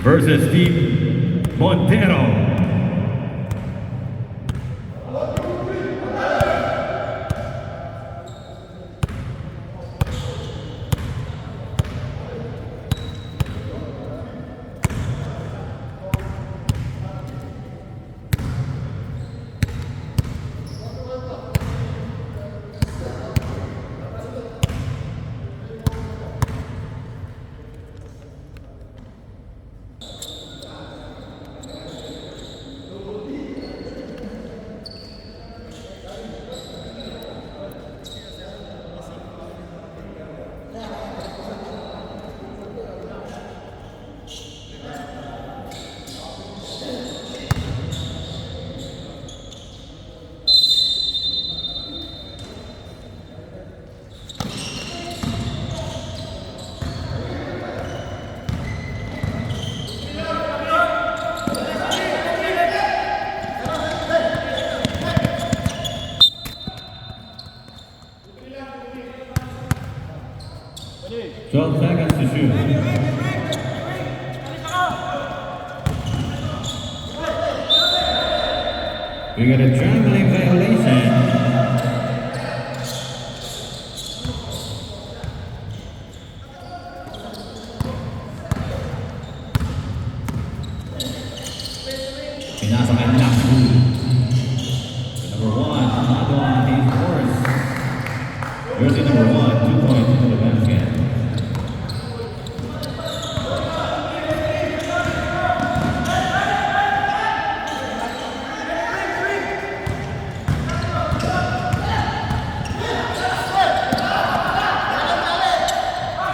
versus Steve Montero. Twelve seconds to shoot. We got a traveling violation. Pinasok ang Lakbu. Number one, Madoan, he's forced. Jersey number one, 2 points into the basket.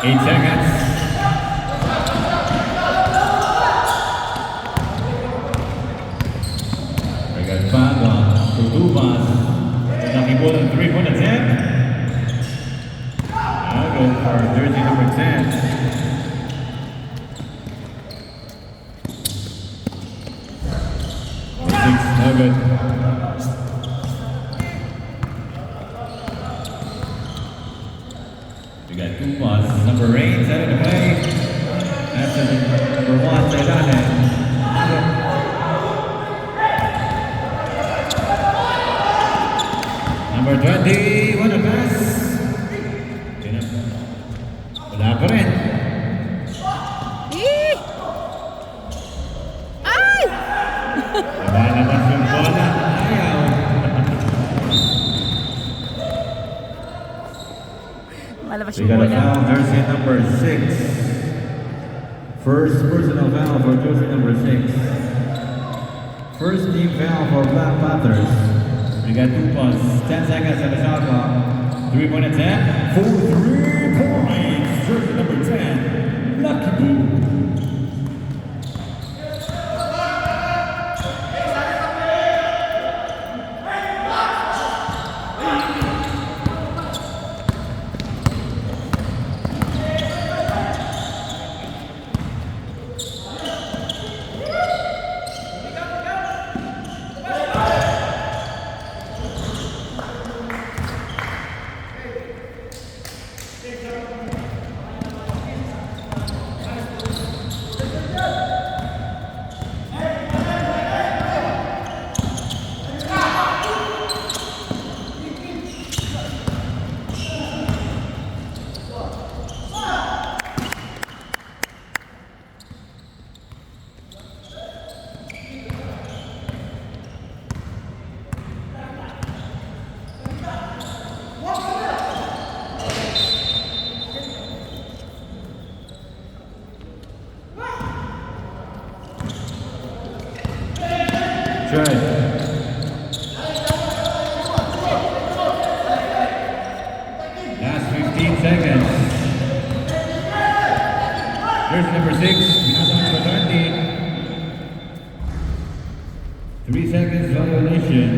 Eight seconds. We got Paga, Tudubas, nakibol ang 3-point attempt. Now good for jersey number 10. Number 6, no good. We got Tupas, number 8, set it away. That's number 1, Saidane. Number 20, what a pass. Wala pa rin. Ay! Lumalabas yung bola. Ayaw. Malabas We yung got a bola. foul, jersey number 6. First personal foul for jersey number 6. First team foul for Black Panthers. We got 2 points, 10 seconds at the shot clock. 3-point attempt for 3 points. Jersey number 10, Lucky Boo. Good. Last 15 seconds. Here's number 6. Pinasa number 20. 3 seconds violation.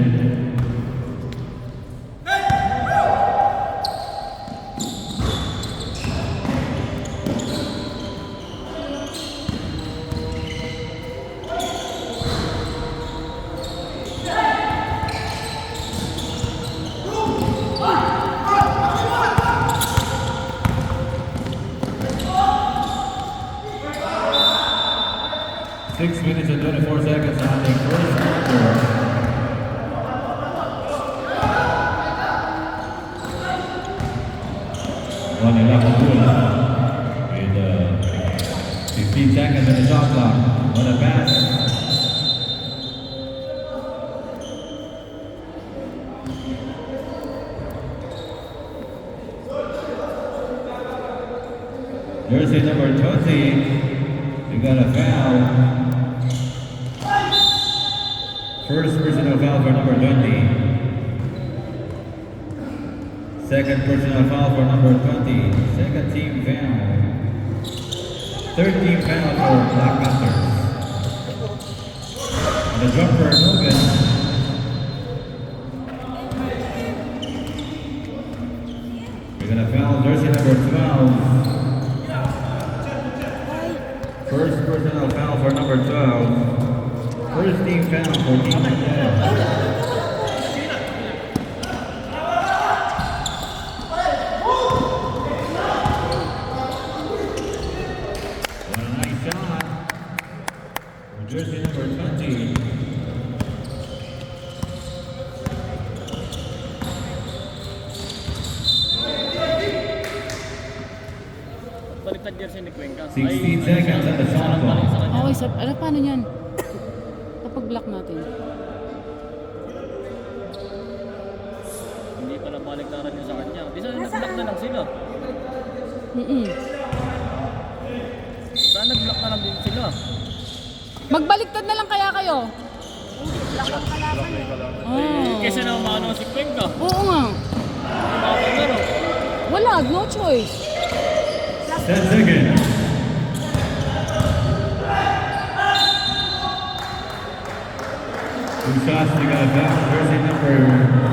6 minutes and 24 seconds on the first quarter. Vanilla Pagula with 15 seconds on the shot clock. What a pass. Jersey number 20, we got a foul. First personal foul for number 20. Second personal foul for number 20. Second team foul. Third team foul for Black Panthers. And the jumper, no good. We're gonna foul jersey number 12. First personal foul for number 12. First team foul for team 12. Jersey number 20. Baliktad jersey ni Cuenca. 16 seconds on the shot clock. Okay, sir. Ano, paano yan? Kapag block natin. Hindi pala baliktaran niya sa kanya. Di sana nag-block na lang sila. Sana nag-block na lang din sila. Magbaliktad na lang kaya kayo. Kesa na umano si Cuenca. Oo nga. Mapaglaro. Wala, no choice. 10 seconds. Two shots, we got a foul. Jersey number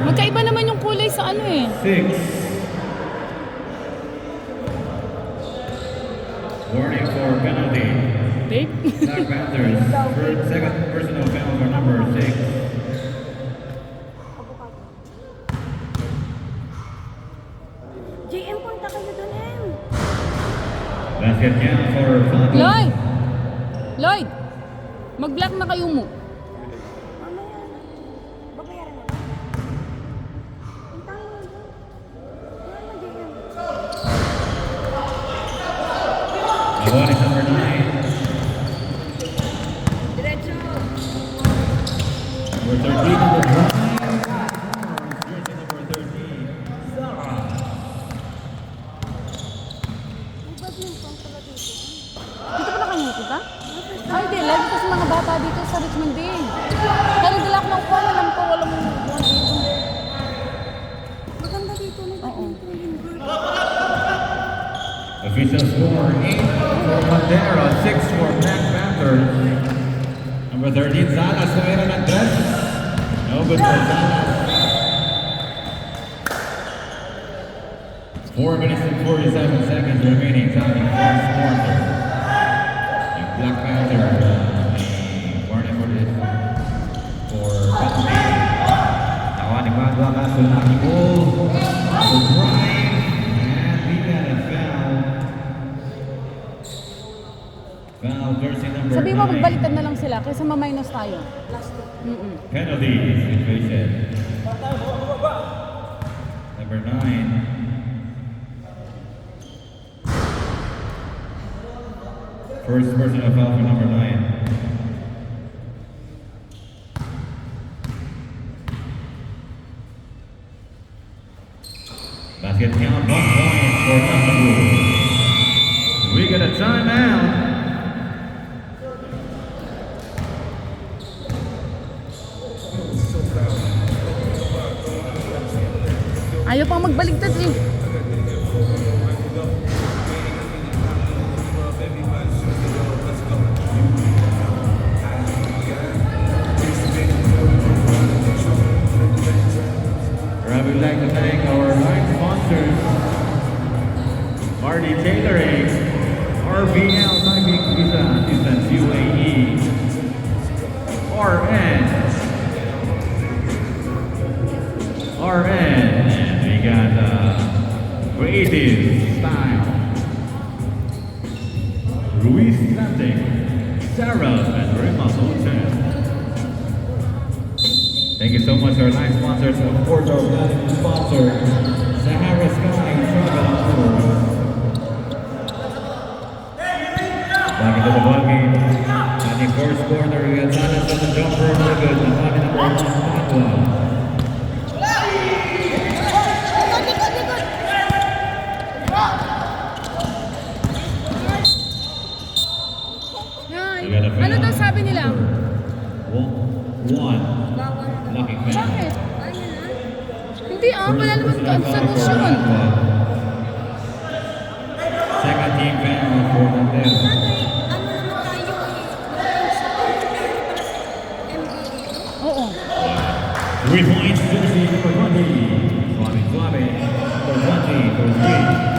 Magkaiba naman yung kulay sa ano eh. 6. Warning for penalty. Tape? Black Panthers. Second personal foul for number 6. JM, punta kayo doon, M. Basket count for Philippines. Lloyd! Lloyd! Mag-block na kayo mo. Mamaya na. Babayaran na ba? Puntahan mo doon. Wala mo, JM. The one is number 9. Diretso. Number 13 on the drive. Jersey number 13. Sarah. May badminton pala dito. Dito pala kayo nito ba? Ay, di. Lagi kasi mga bata dito sa Richmond din. Kaya nagdala ko ng phone. Alam ko walang buwan dito. Maganda dito na badminton yung group. Official score 8 for Pantera, 6 for Black Panthers. Number 13, Salas, tumira ng dress. No good for Salas. 4 minutes and 47 seconds remaining sa ating first quarter. Yung Black Panther, may warning for this for penalty. Nawa ni Magua kaso na goal. For Brian, and we got a foul. Foul, jersey number Sabi mo, 9. magbaliktad na lang sila kaysa ma-minus tayo. Penalty situation. Number 9. First personal foul for number 9. Basket count, 1 point for Tamu. We get a timeout. Ayaw pang magbaligtad eh. I would like to thank our line sponsors, Marty Tailoring, RBL Banking Visa Assistance UAE, RN, and we got Creative Style, Ruiz Planting, Sarah Madrid Muscle Chance. Thank you so much to our line sponsors. Of course, our platinum sponsor, Sahara Sky Travel Tours. Back into the ball game. At the first quarter, we got Sanas on the jumper. Really good. Naman number 1, Padua. Yan. Ano daw sabi nila? One. Lucky man. Bakit? Hindi wala naman sa motion. Second team foul for Montero. Oo. 3 points, jersey number 20. Suave, number 20 for 3.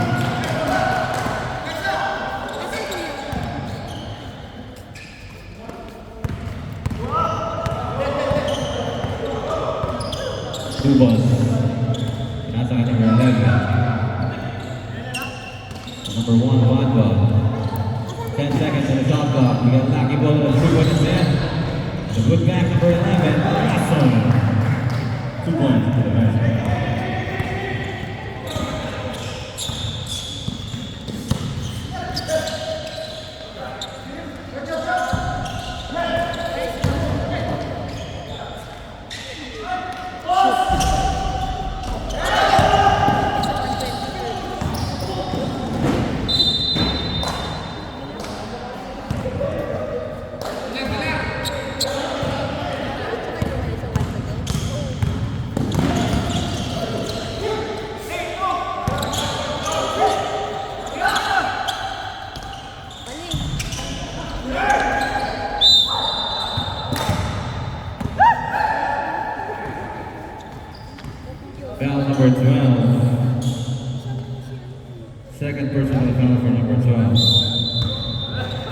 Two balls. Nasa ka number 11. Number 1, Padua. 10 seconds on the shot clock. We got lucky ball on the 3-point attempt. The put back number 11, Lasso. 2 points to the basket. Foul number 12. Second personal foul for number 12.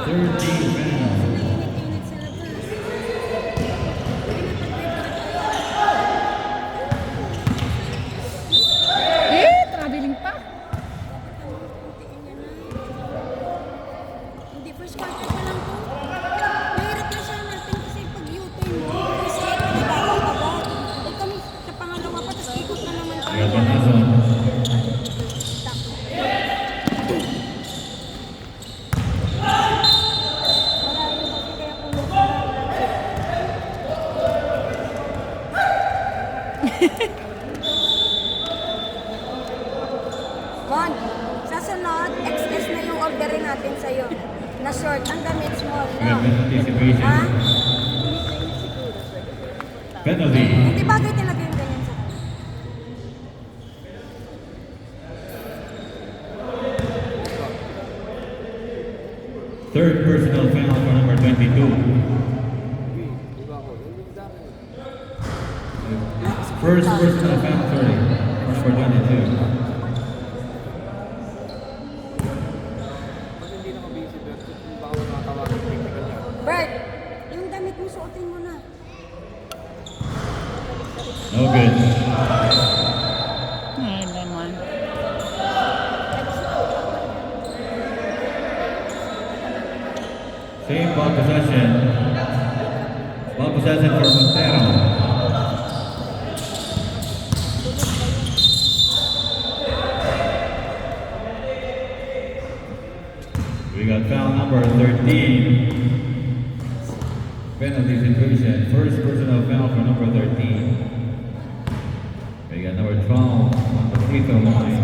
13 fouls. Traveling pa. Hindi, first quarter pa lang po. Mahirap na siya natin kasi pag U-turn mo, kasi nabawal agad. Eh kami sa pangalawa pa, tapos ikot na naman tayo. Got Banazon. Mon, sa sunod, XS na yung orderin natin sa'yo. Na short, ang damit small, no? Good anticipation. Ha? Penalty. Hindi bagay talaga yung ganyan sa kanya. Third personal foul for number 22. First personal foul, sorry. For 22. Bert, yung damit mo, suotin mo na. No good. Ay, naman. Same ball possession. Ball possession for Montero. We got foul number 13. Penalty situation. First personal foul for number 13. We got number 12 on the free throw line.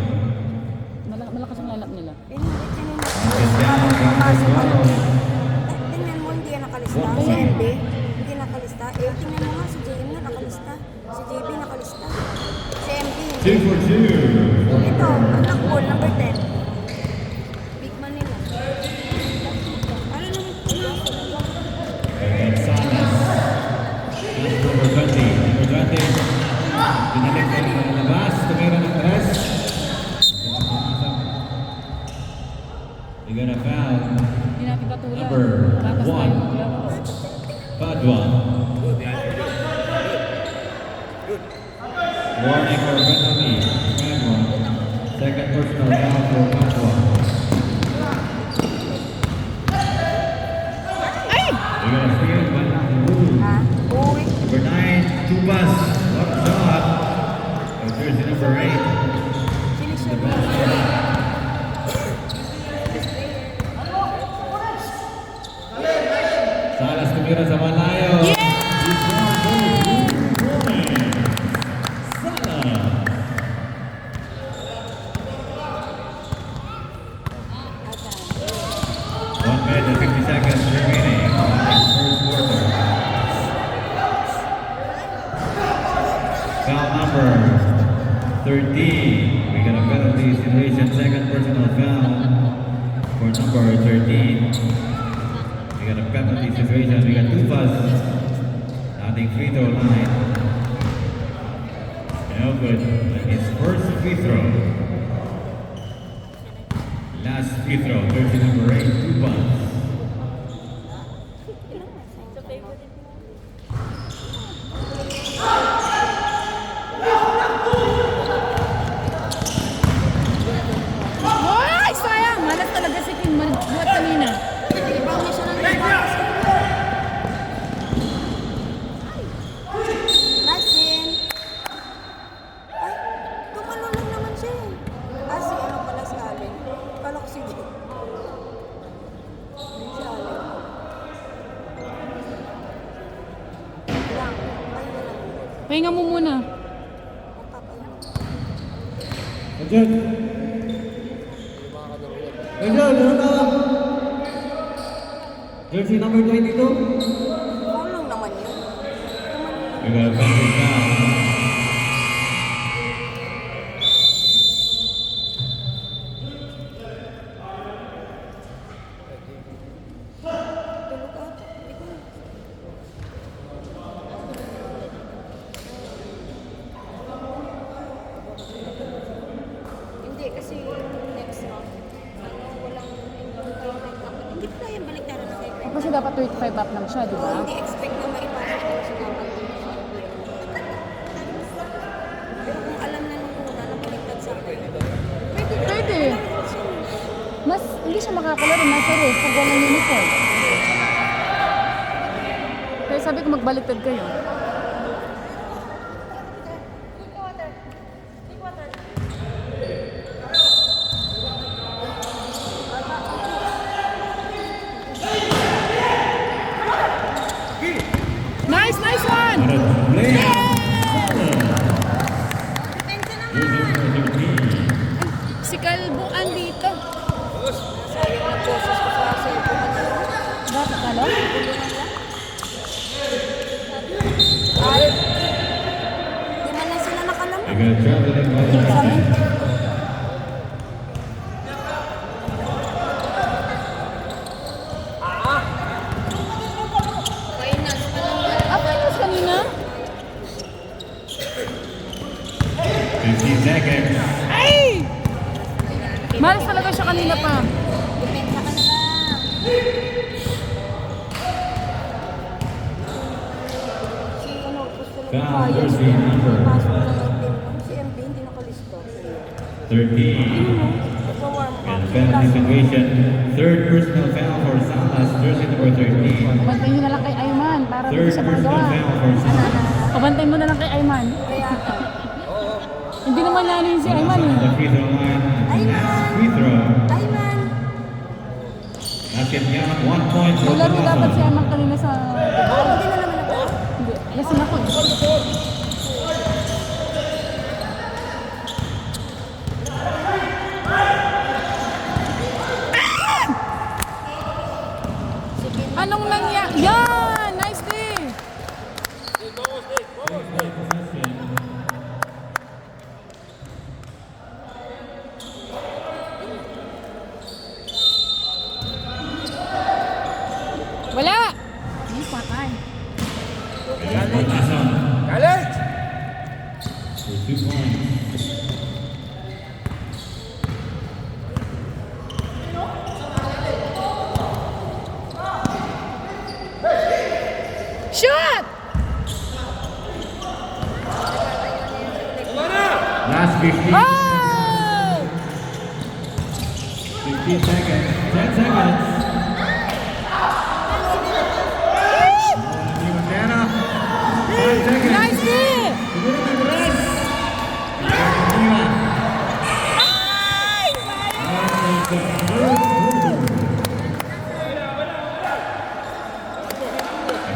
Malakas ang lineup nila. It's down, down, Tingnan mo, hindi yan nakalista. Si MB, hindi nakalista. Eh, tingnan mo nga, si JM na nakalista. Si JB nakalista. Si MB, hindi. 2 for 2. Ito, ang nakball, number 10. Big man nila. Ano naman pumasok? And Sanas. That's number 20. Number 20. Pinalik na ng labas. Tumira ng tres. We got a foul. Hindi natin katulad. Number Tatas 1. tayo maglaro. Padua. Warning for penalty. Second We got a steal, but not Wu. Ha? Uwi. Number 9, Tubas. Up shot. And jersey number 8. Sinisyon mo. Salas tumira sa malayo. One minute and 50 seconds remaining in the first quarter. Foul number 13. We got a penalty situation. Second personal foul for number 13. We got a penalty situation. We got two fouls. Nothing free throw line. No good. His first free throw. Last free throw. Jersey number 8. Two fouls. Ay, sayang! Malas talaga si Kim. Buhat kanina. Ibang niya siya ng labas. Nice din. Ay, tumalo lang naman siya eh. Ah, si ano pala si Allen. Kala ko si Jay. Si Allen. Lang. Ay, lang. Pahinga mo muna. Magpapahinga. Ajun! Ajun, ano ka? Jersey number 22. Kulong naman yun. We got a penalty foul. Tulog ata. Hindi ko. Hindi, kasi next month. Ano, walang hindi pa yung baliktaran na kay Greg. Kasi dapat 25 up lang siya, di ba? Hindi expect na maipasok ko sa dapat. Pero kung alam na nung una na baliktad sa akin, Pwede. Mas, hindi siya makakalaro. Nasa roof pag walang uniform. Kaya sabi ko magbaliktad kayo. Nice, nice one! What a play! depensa naman. Jersey number 13. Si Kalbuan dito. Sayang na boses ko sa cellphone. Bakit kalo? Ay, di man lang sila nakalamang. We got a traveling violation. Ah, finals kanina? 15 seconds. Ay! Malas talaga siya kanina pa. Depensa ka na lang. Si ano, gusto lang Foul, bias. jersey number Pasok na lang din. Si MB hindi nakalisto. 13. Nagwa-warm And up. penalty situation. Third personal foul for Salas. Jersey number 13. Pabantay nyo na lang kay Ayman para hindi Third siya personal magawa. foul for Salas. Pabantay mo na lang kay Ayman. Kaya ka. Hindi naman nanin si Ayman On eh. the free throw line. Last free throw. Ay man. Basket count 1 point for Naglaro dapat si Palazzo. Ayman kanina sa... Hindi na naman ako. Hindi, lasing ako eh. Anong nangyari? Yan! Nice day! Wala! Hindi, patay. Palazzo. Galit! For 2 points. Shoot! Last 15. Oh! 15 seconds. 10 seconds.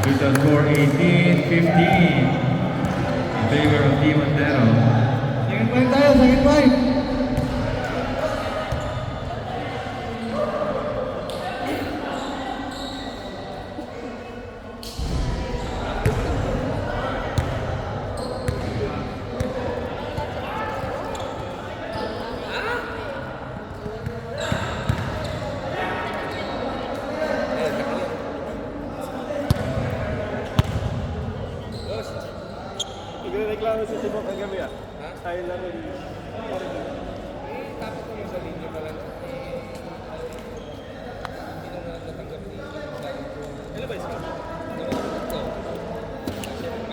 With the score 18-15 in favor of Team Montero. Second point tayo, second point. Nagreklamo si Timo kagabi ah. Tayo lang yun.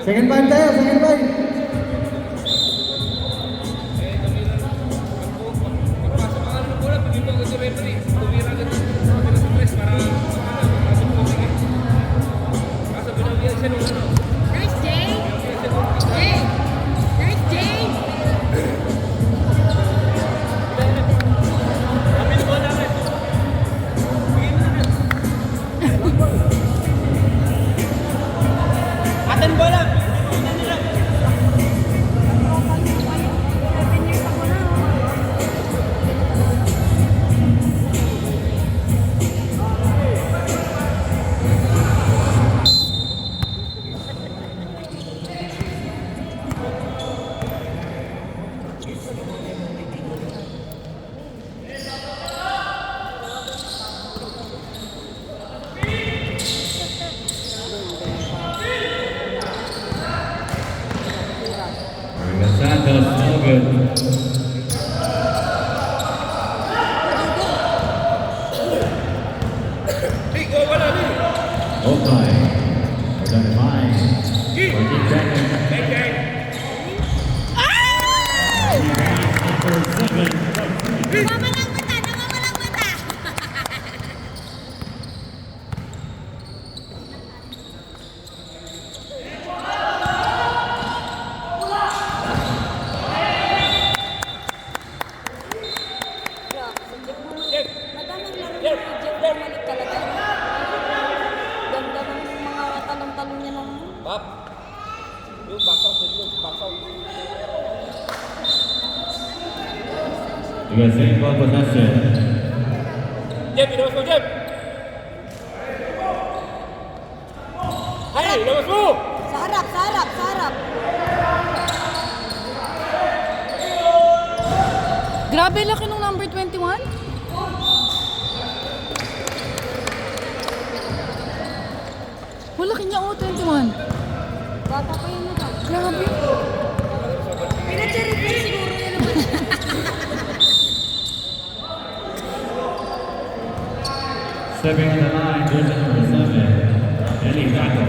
Second point tayo, second point. Nice, Jay. Jay. Nice, Jay. Atin bola! Santos, no good. Oakland, we're gonna find 14 seconds. Number 7. Namamalang mata, namamalang mata. Madaming laro ni Jeff bumalik talaga. Ganda ng mga talong-talong niya nung... Bap! Yung box out, box out. You got same ball possession. Jeff, ilabas mo, Jeff! Ay, ilabas mo! Sa harap, sa harap, sa harap. Grabe, laki nung number 21. Wala kanya, 21. Bata pa yun na. Grabe. Pinacherry-free siguro yun naman. Stepping on the line, jersey number 7. Eli Gato.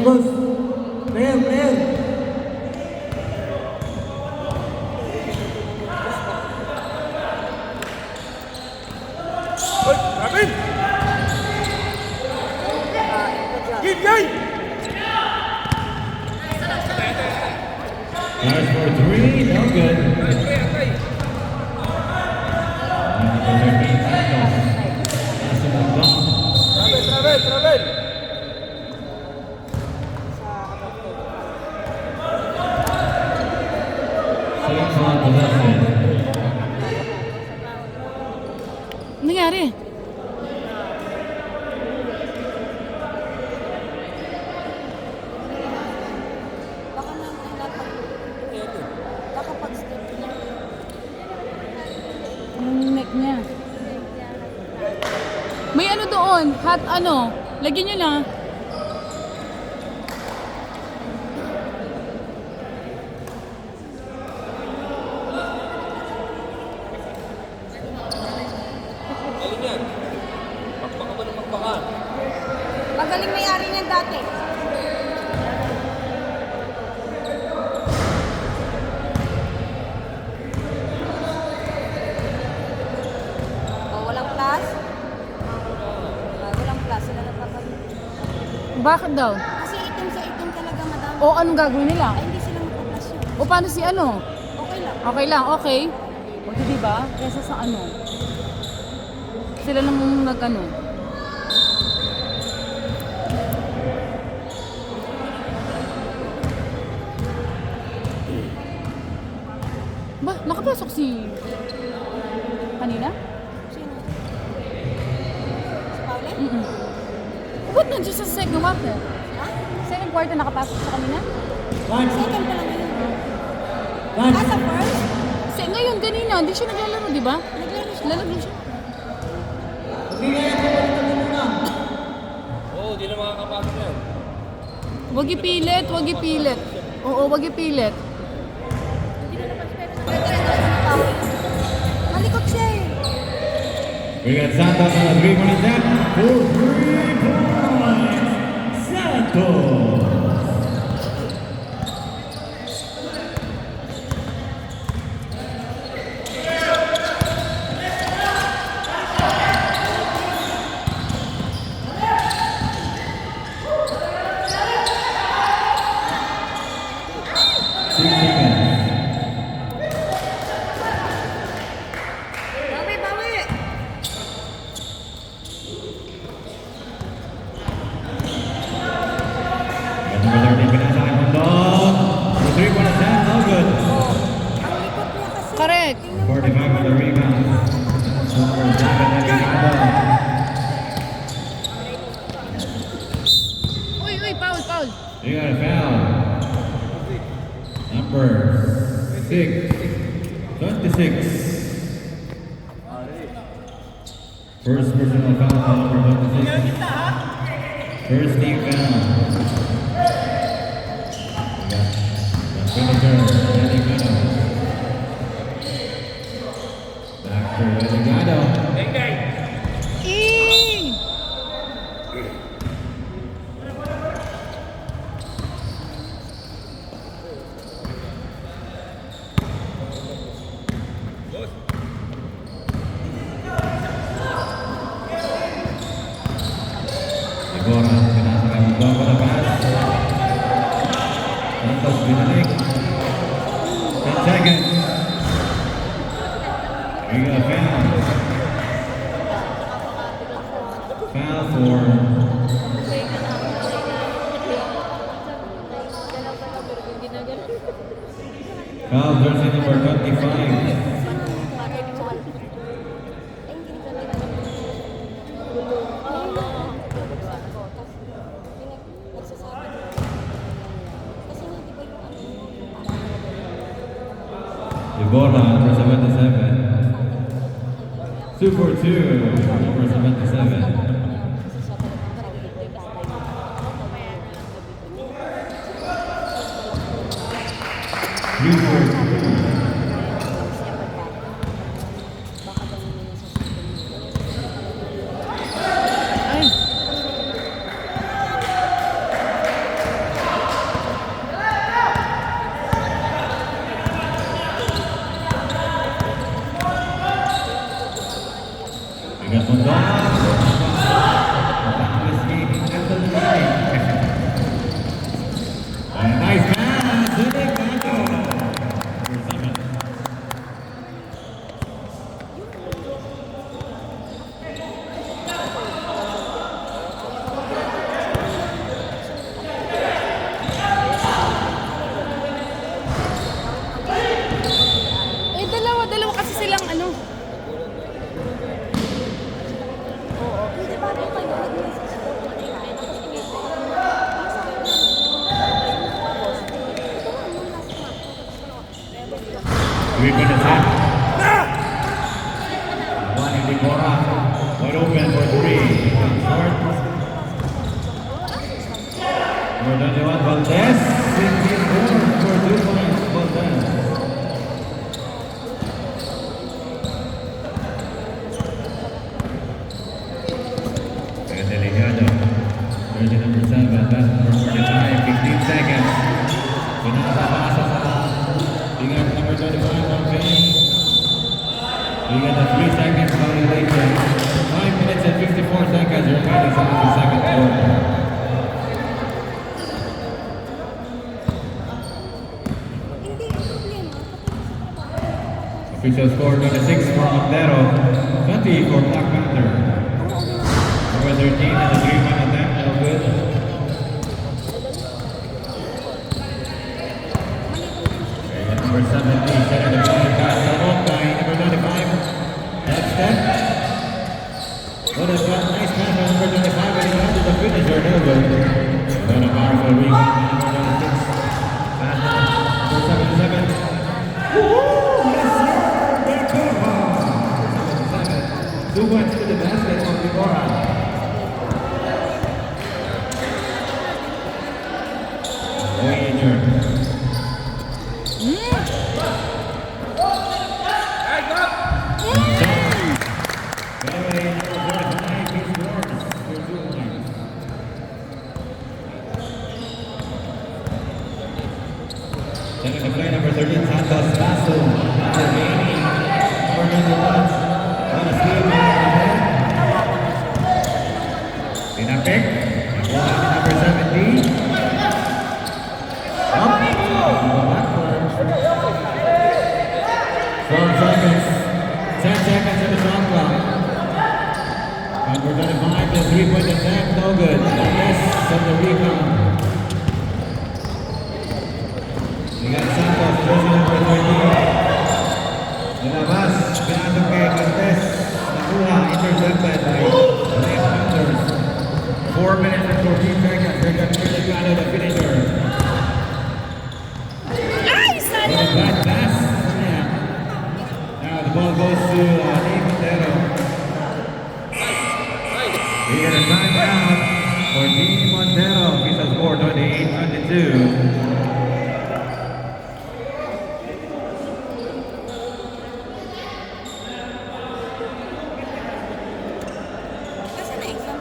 Boss. Player. Hoy, Robin! Game! Fires for 3, no good. Travel! Second ball possession. Ano nangyari? Baka naman baka pag-step niya. Anong neck niya? May ano doon? Hot ano? Lagyan nyo lang. Galing yan. Pakpaka ba ng magpaka? Magaling may-ari niyan dati. Oh, walang plus? Walang plus. Sila nagpapagod. Bakit daw? Kasi item sa item talaga, madami. O anong gagawin nila? Ay, hindi sila magpa-plus yun. O paano si ano? Okay lang. Okay lang, okay. O di ba? Kesa sa ano? Sila lang nag ano. si... Kanina? Sino? Si Paula? Ba't nandiyan sa second quarter? Ha? Second quarter nakapasok siya kanina? Second pa lang yun. Ah, sa first? Ngayon, kanina, hindi siya naglalaro, di ba? Naglaro siya. Lalaro siya. Oo, di na makakapasok yan. Huwag ipilit, huwag ipilit. Oo, huwag ipilit. Malikot siya eh. We got Santos on the 3-point attempt for 3 points. Santos. Bawi, bawi! Number 13 pinasa kay Mondon. The 3-point attempt, no good. Ang likot niya kasi. Correct. 45 on the rebound. Number 7, Delicado. Uy, uy, foul, foul. You got a foul. Number 6, 26. First personal foul on number 26. First team foul. Delicado. Back for Delicado. Eee! Igora, pinasa kay Mondon para pass. Santos binalik. 10 seconds. We got a foul. Foul for foul jersey number 25. Igora, number 77. 2 for 2, number 77. Three for 2. Ay. We got Mondon. Nice pass, Delicado. Number 7. Eh, dalawa kasi silang ano. Hindi ba ito kayo nag-message ko? Three-point attempt. One in Igora. Wide open for 3. Short. Number 21, Valdez. 16 for 2 points. Valdez. Delicado. Jersey number 7, that's number 45, 15 seconds. Pinasa-pasa sa ingat number 25, okay. We got a 3 seconds violation. 5 minutes and 54 seconds remaining sa the second quarter. Hindi, ang problema. Official score 26 for Montero, 20 for Black Panther. Number 13 and the 3-point attempt, no good. Number 17, setting the point, pass to Oka. What a nice pass by number 25, but he got to the finisher. No good. What a powerful rebound by number 26. Pass number 77. Woo! Yes, sir! Back 2 points to the basket from Deborah. Wager. Second to play, number 13, Santos Lasso. Number 80, number 91. On a steal, Pinapik. Number 70. Up. Backwards. 12 seconds. 10 seconds in the shot clock. Number 25, the 3-point attempt, no good. Yes, on the rebound. We got Santos, jersey number 13. Nilabas, pinatong kay Cortez. Nakuha, intercepted by Lake Panthers. 4 minutes and 14 seconds. They're going to the finisher. Bad pass. Yeah. Now the ball goes to Dave Montero. We get a timeout for Dave Montero. He's a score 28-22. Kasi na exam.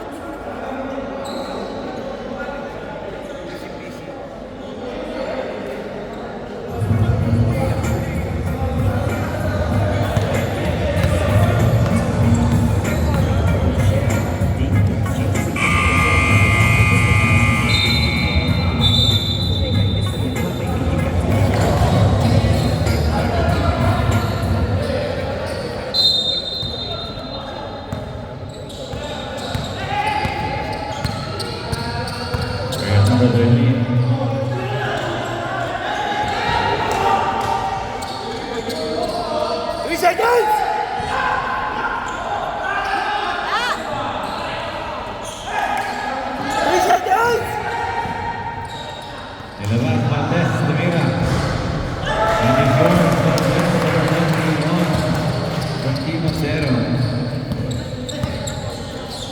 Number 13. Nilabas Valdez, Demira. 24, from Team Montero.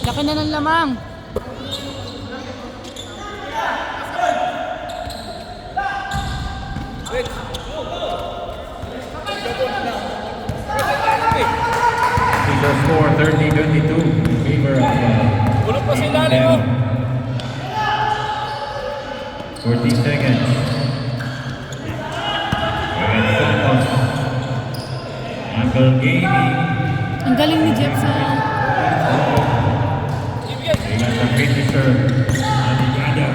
Laki na ng lamang. Official score 30-22 in favor of Bulok pa sila, Leo. Montero. 14 seconds. And Santos. Uncle Gaming. Ang galing ni Jeff sa... They got the finisher. Adigada.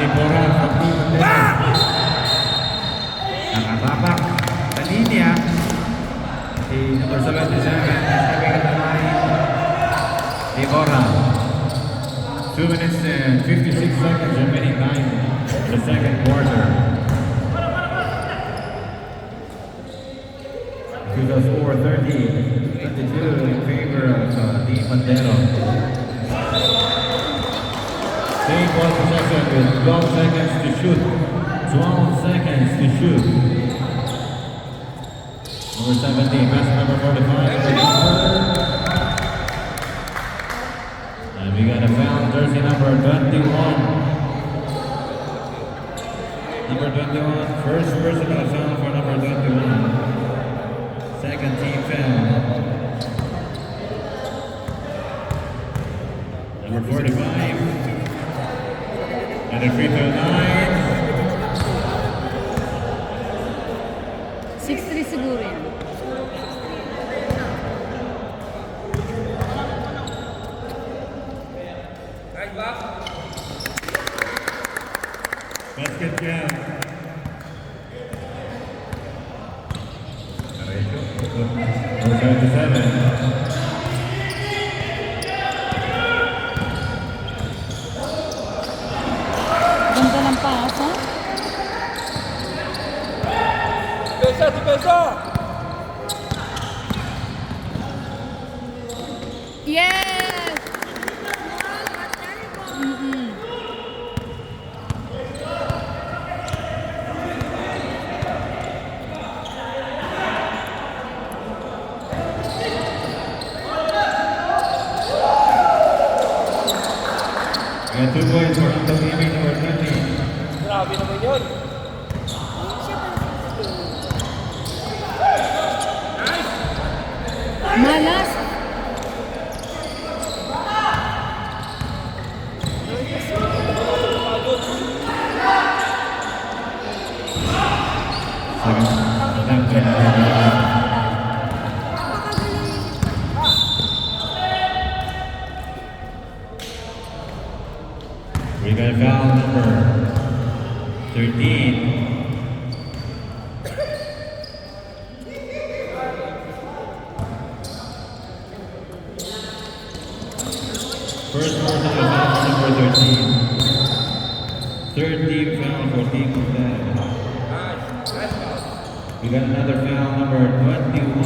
Deborah from Team Montero. Nakatapak sa linya. Si number 77 is having the line. Deborah. 2 minutes and 56 seconds remaining time in the second quarter. To the score 30-22 in favor of Team Montero. Same ball possession with 12 seconds to shoot. 12 seconds to shoot. Number 17, pass number 45. And we got a foul, jersey number 21. Number 21, first personal foul for number 21. Second team foul. Number 45. And a free throw line. 6-3 siguro yan. Right back. Basket count. Number 77. Ganda ng pass, ha? Depensa, depensa. Yes! Mm-mm. We got 2 points for Anthony Gaming number 20. Grabe naman yun. Malas. We got foul number 13. First personal foul number 13. Third team foul for Team Montero. Nice. Nice foul. We got another foul number 21.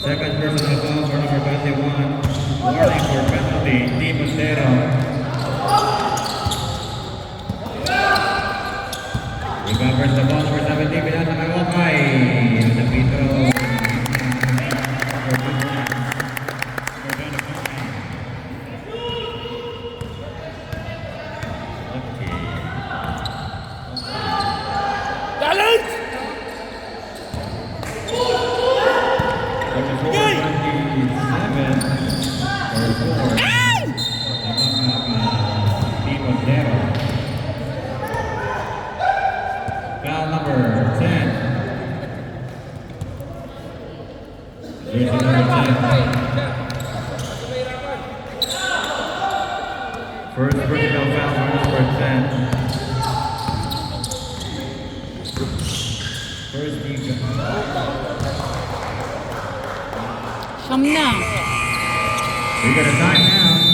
Second personal foul for number 21. Warning for penalty, Team Montero. Recovers the ball number 17, pinasa kay Wakay. Ang napito. Talent! Foul number 10. Jersey number 10. First personal foul for number 10. First team foul. Siyam na. We got a timeout.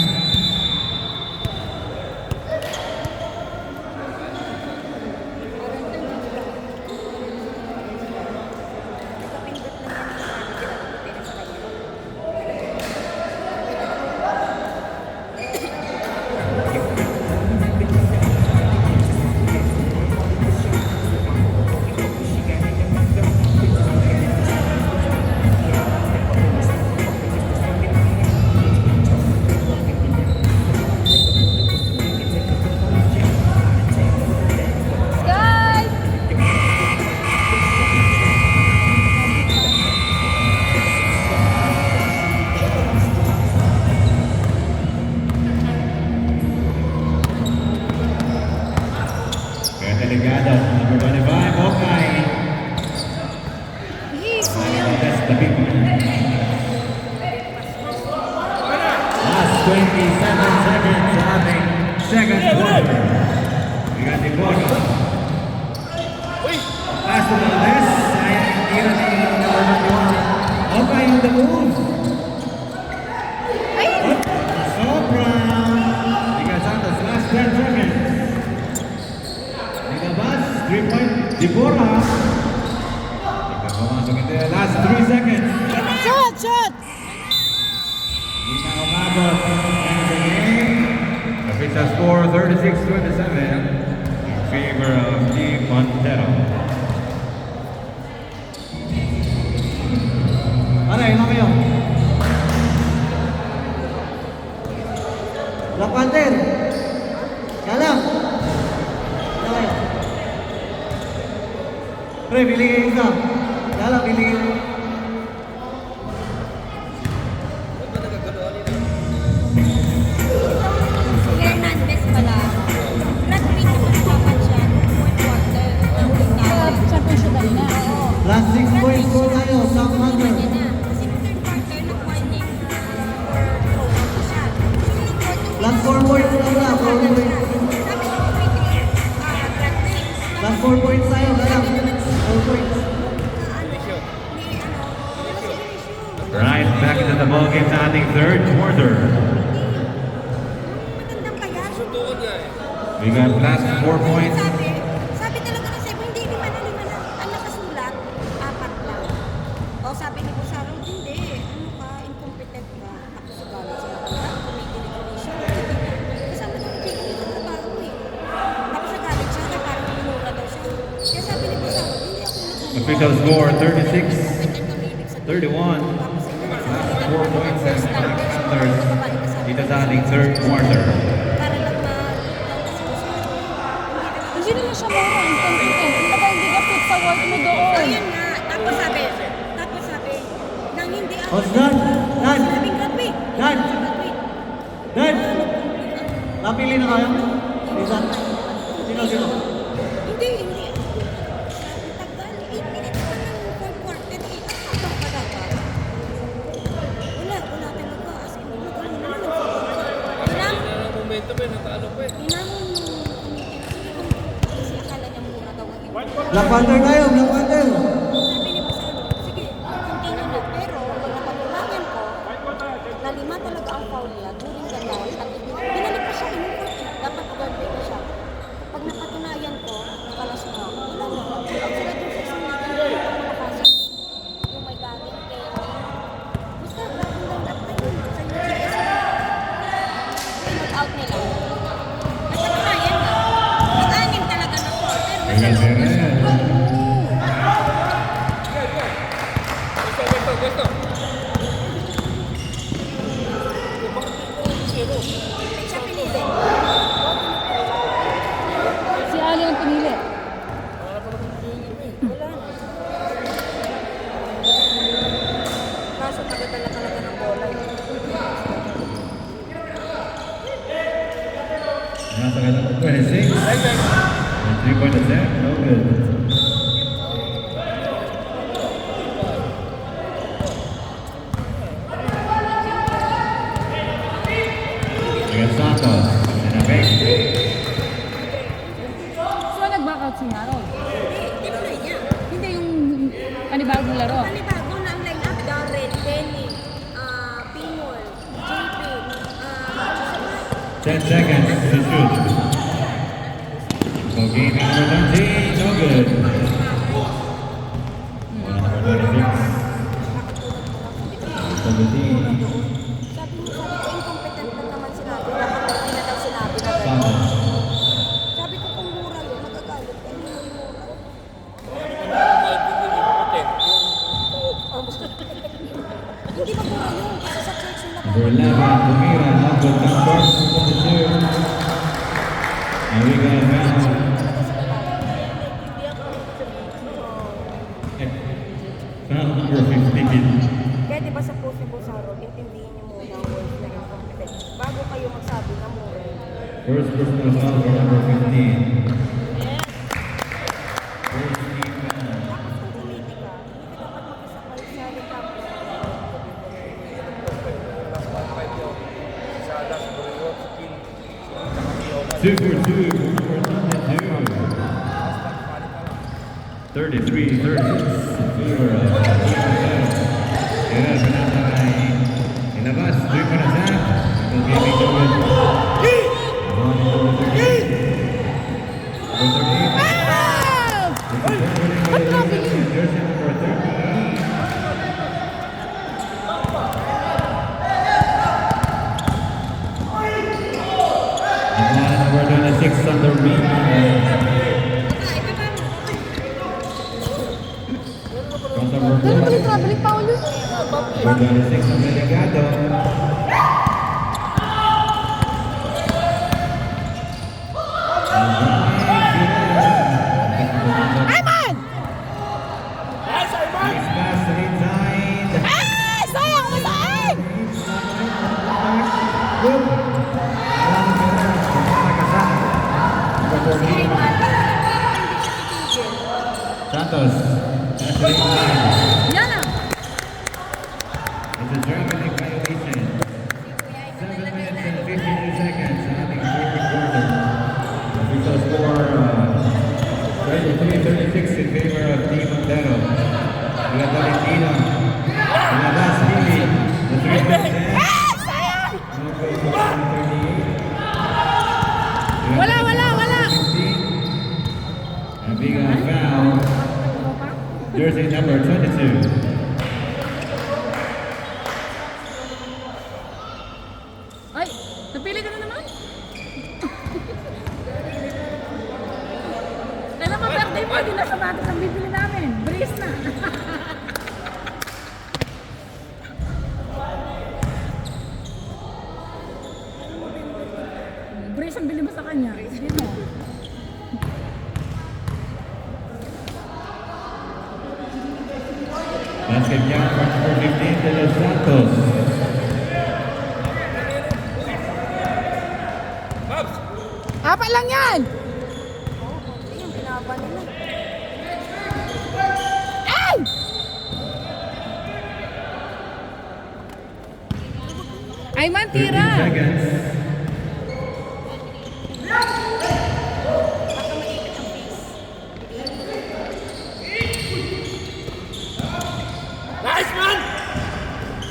Guys! Kaya delegado, number 25, okay. That's the big one. Last 27 seconds sa ating second quarter. We got the ball. Pass to Valdez. Sayang yung tira ni number 21. Okay on the move. Sobra. Liga Santos, last 10 seconds. Liga Bas, 3-point. Dibora. Liga pumasok ito. Last 3 seconds. Shot! Shot! Hindi na umabot. End of the game. The pizza score 36-27 in favor of Team Montero. Ano, ilan kayo? Black Panther! Kaya lang! Ilan kayo? Pre, pili kayo isa. Kaya lang, pili kayo. Si Hernandez pala. Rugby naman dapat siya. Fourth quarter. Nahulog namin. Championship na na. Oo. Last 6 points po tayo, South Hunter. Niya na. Kasi nung third quarter, nakuha niya for throw-out na siya. Sumunod quarter, Last 4 points lang na, 4 points. sabi ko, rugby. Last 4 points tayo, kaya lang. 4 points. Right back into the ball game sa ating third quarter. Magandang kaya. Suntukan nga eh. We got last 4 points. Sabi talaga ng Cebu, hindi lima na. Ang nakasulat, 4 lang. O Official score 36, Committed kami ibig sabihin. 31. Tapos ito na sa Last kanila, 4 points and first time, Black first Panthers time, babae ka sa- dito sa ating third quarter. Para lang kasi ko sa Hindi naman siya mura, incompetent. Baka hindi ka fit sa work mo doon. Ayun nga, tapos sabi, nang hindi ako Oh, Dan! Dan! sabing graduate. Dan! Graduate. Dan! Napili na kayo? Isa? Sino? Hindi. Ang tagal, 8 minutes pa ng fourth quarter. Ano pa dapat? Wala talaga. As in, magaling naman ng fourth quarter. Kaya ng momentum eh, natalo pa eh. Inamon nung committee kasi akala niya muna daw ang Black Panther tayo! Black Panther! Sabi ni Basalo, sige, continue na. Pero, pag napatunayan ko, na 5 talaga ang foul niya during the night, at binalik ko siya, in-import. Dapat mag-guard ko siya. Pag napatunayan ko, nakalas na ako. Wala na. Ang sila dun sa isang liga, nakasas. Yung may galing kay... Basta, bagong lang at ayun, sa UGS. Pinag-out nila. Napatunayan na. Mag-anim talaga na quarter. Nasa Ayan, loob na siya. ayan. Gusto. Siya pinili. Si Ali ang pinili. Wala na. Kaso taga-dala talaga ng bola. Nasa ka number 26. And 3-point attempt, no good. Against Santos. And a big. So, nag-back out si Harold. Tinuloy niya. Hindi yung panibagong laro. Panibago na ang line-up. Darren, Benny, Pimol, JP, 10 seconds to shoot. So game number 13, no good. Number 26. 17. sabi ko, incompetent lang naman sinabi. Dapat hindi na daw sinabi na gano'n. Santos. Sabi ko, kung mura yun, magagalit ka. Hindi mo mura. Hindi ba mura yun? Kasi sa church nila Number 11, Bumira, no good. Number 22. And we got now. Foul number 15. Kaya diba sa post ni Bosaro, intindihin niyo muna ang words na incompetent. Bago kayo magsabi na mura. First personal foul for number 15. First team foul. Tapos kung kumiti ka, hindi ka dapat makisakay sa recap. Two for two, number 32. 33-36. Favor of Kaya pinatay. Ilabas, 3 for attack. It'll be a big number. Number 38. Number 38. Jersey number 38. Number 26 on the rebound. Cross over Ganun pala 4. yung traveling foul yun. Number 26 on Delegado. Ayman! Nice pass, retied. Ay! Sayang mo saan! Good. Number 14. Santos. Pass retied. Yan na! It's a traveling violation. 7 minutes and 52 seconds sa ating third quarter. Official score 33-36 in favor of Team Montero. We got Valentina. Ilabas, Lili. The 3-point set. Sayang! No good for 38. Wala! 15. And being on foul, jersey number 22. Ay! Napili ka na naman? Kailan pa birthday mo? Hindi na sapatos ang bibili namin. Bring bilis na. Brace ang bili mo sa kanya. Hindi mo. Basket count for number 15, De Los Santos. Babs! Apat lang yan! Ayun, pinaba nila. Ay! Ay, man, 13 tira! seconds. Baka maipit ang base. Nice, man!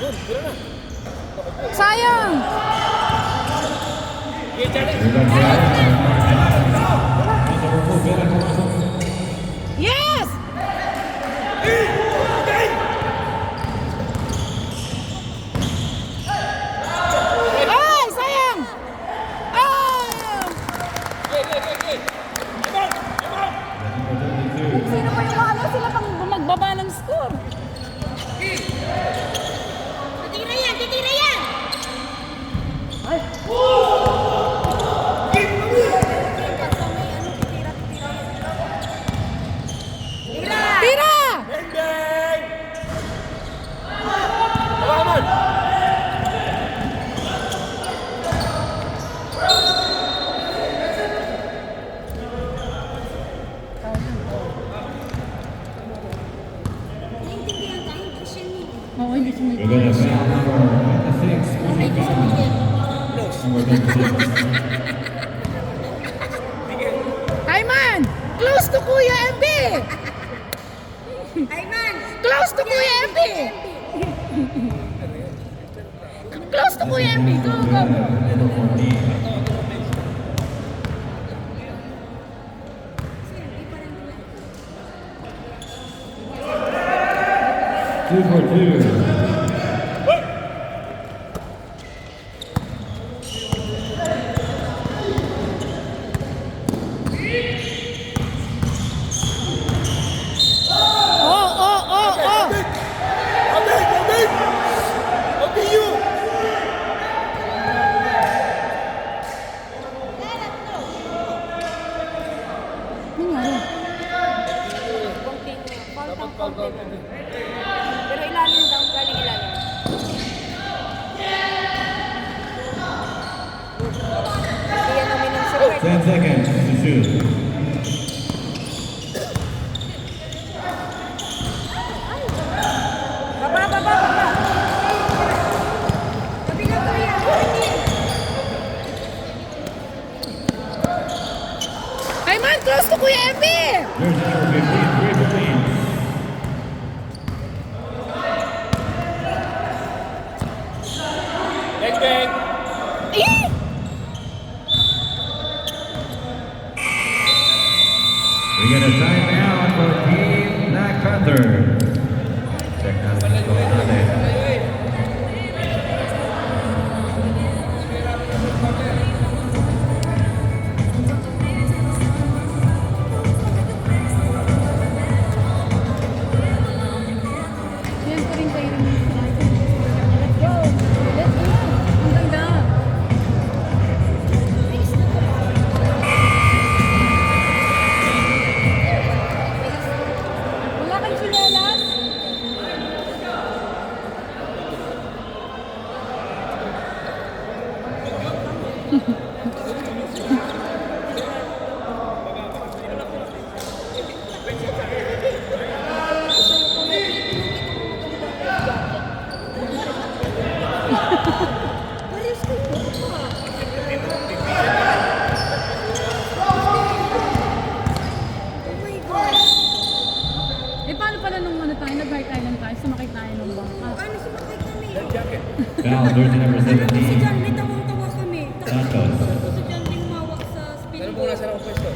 Yun, tira na. Sayang! Okay, Charlie. Rebound for number 4, Bella pumasok. Yes! Ay, sayang! Ah! Okay, okay, okay, okay. Come on, come on. Number 22. Sino pa yung ano sila pang magbaba ng score? Titira yan! Titira yan! Tira! Bang, bang! Hawakan mo! Naiintindihan tayo, Christian eh. Oo, hindi We're sumili. gonna foul number 26, number 26. Ay, man! Close to Kuya MB! Ayman! Close to Kuya MB! Close to Kuya MB! Go, go, go! Number 14. Two for two. Oh, oh, oh, oh! Okay, okay! Okay, you! Nangyari? Konting foul ng konti. Pero ilalim daw, galing ilalim. Hindi yan uminom si Bert. 10 seconds to shoot. Baba, baba, baba! Kabila ko yan, hindi. Ay, man! Close to Kuya MB! Jersey number 15, 3 points. Bang, bang! Eh! We get a timeout for Team Black Panther. Check natin ang score natin. Yan pa rin kayo rin. Let's go! Let's go! Ang ganda! Wala kang sinelas? Paris ko yun. Oh my gosh. Eh, paano pala nung ano tayo, nag-White Island tayo, sumakay tayo nung bangka? Ano sumakay kami? Foul, jersey number Si 17. John, may tawang-tawa kami. Santos. Si John din mawak sa speed. Ano mo nasa akong pwesto?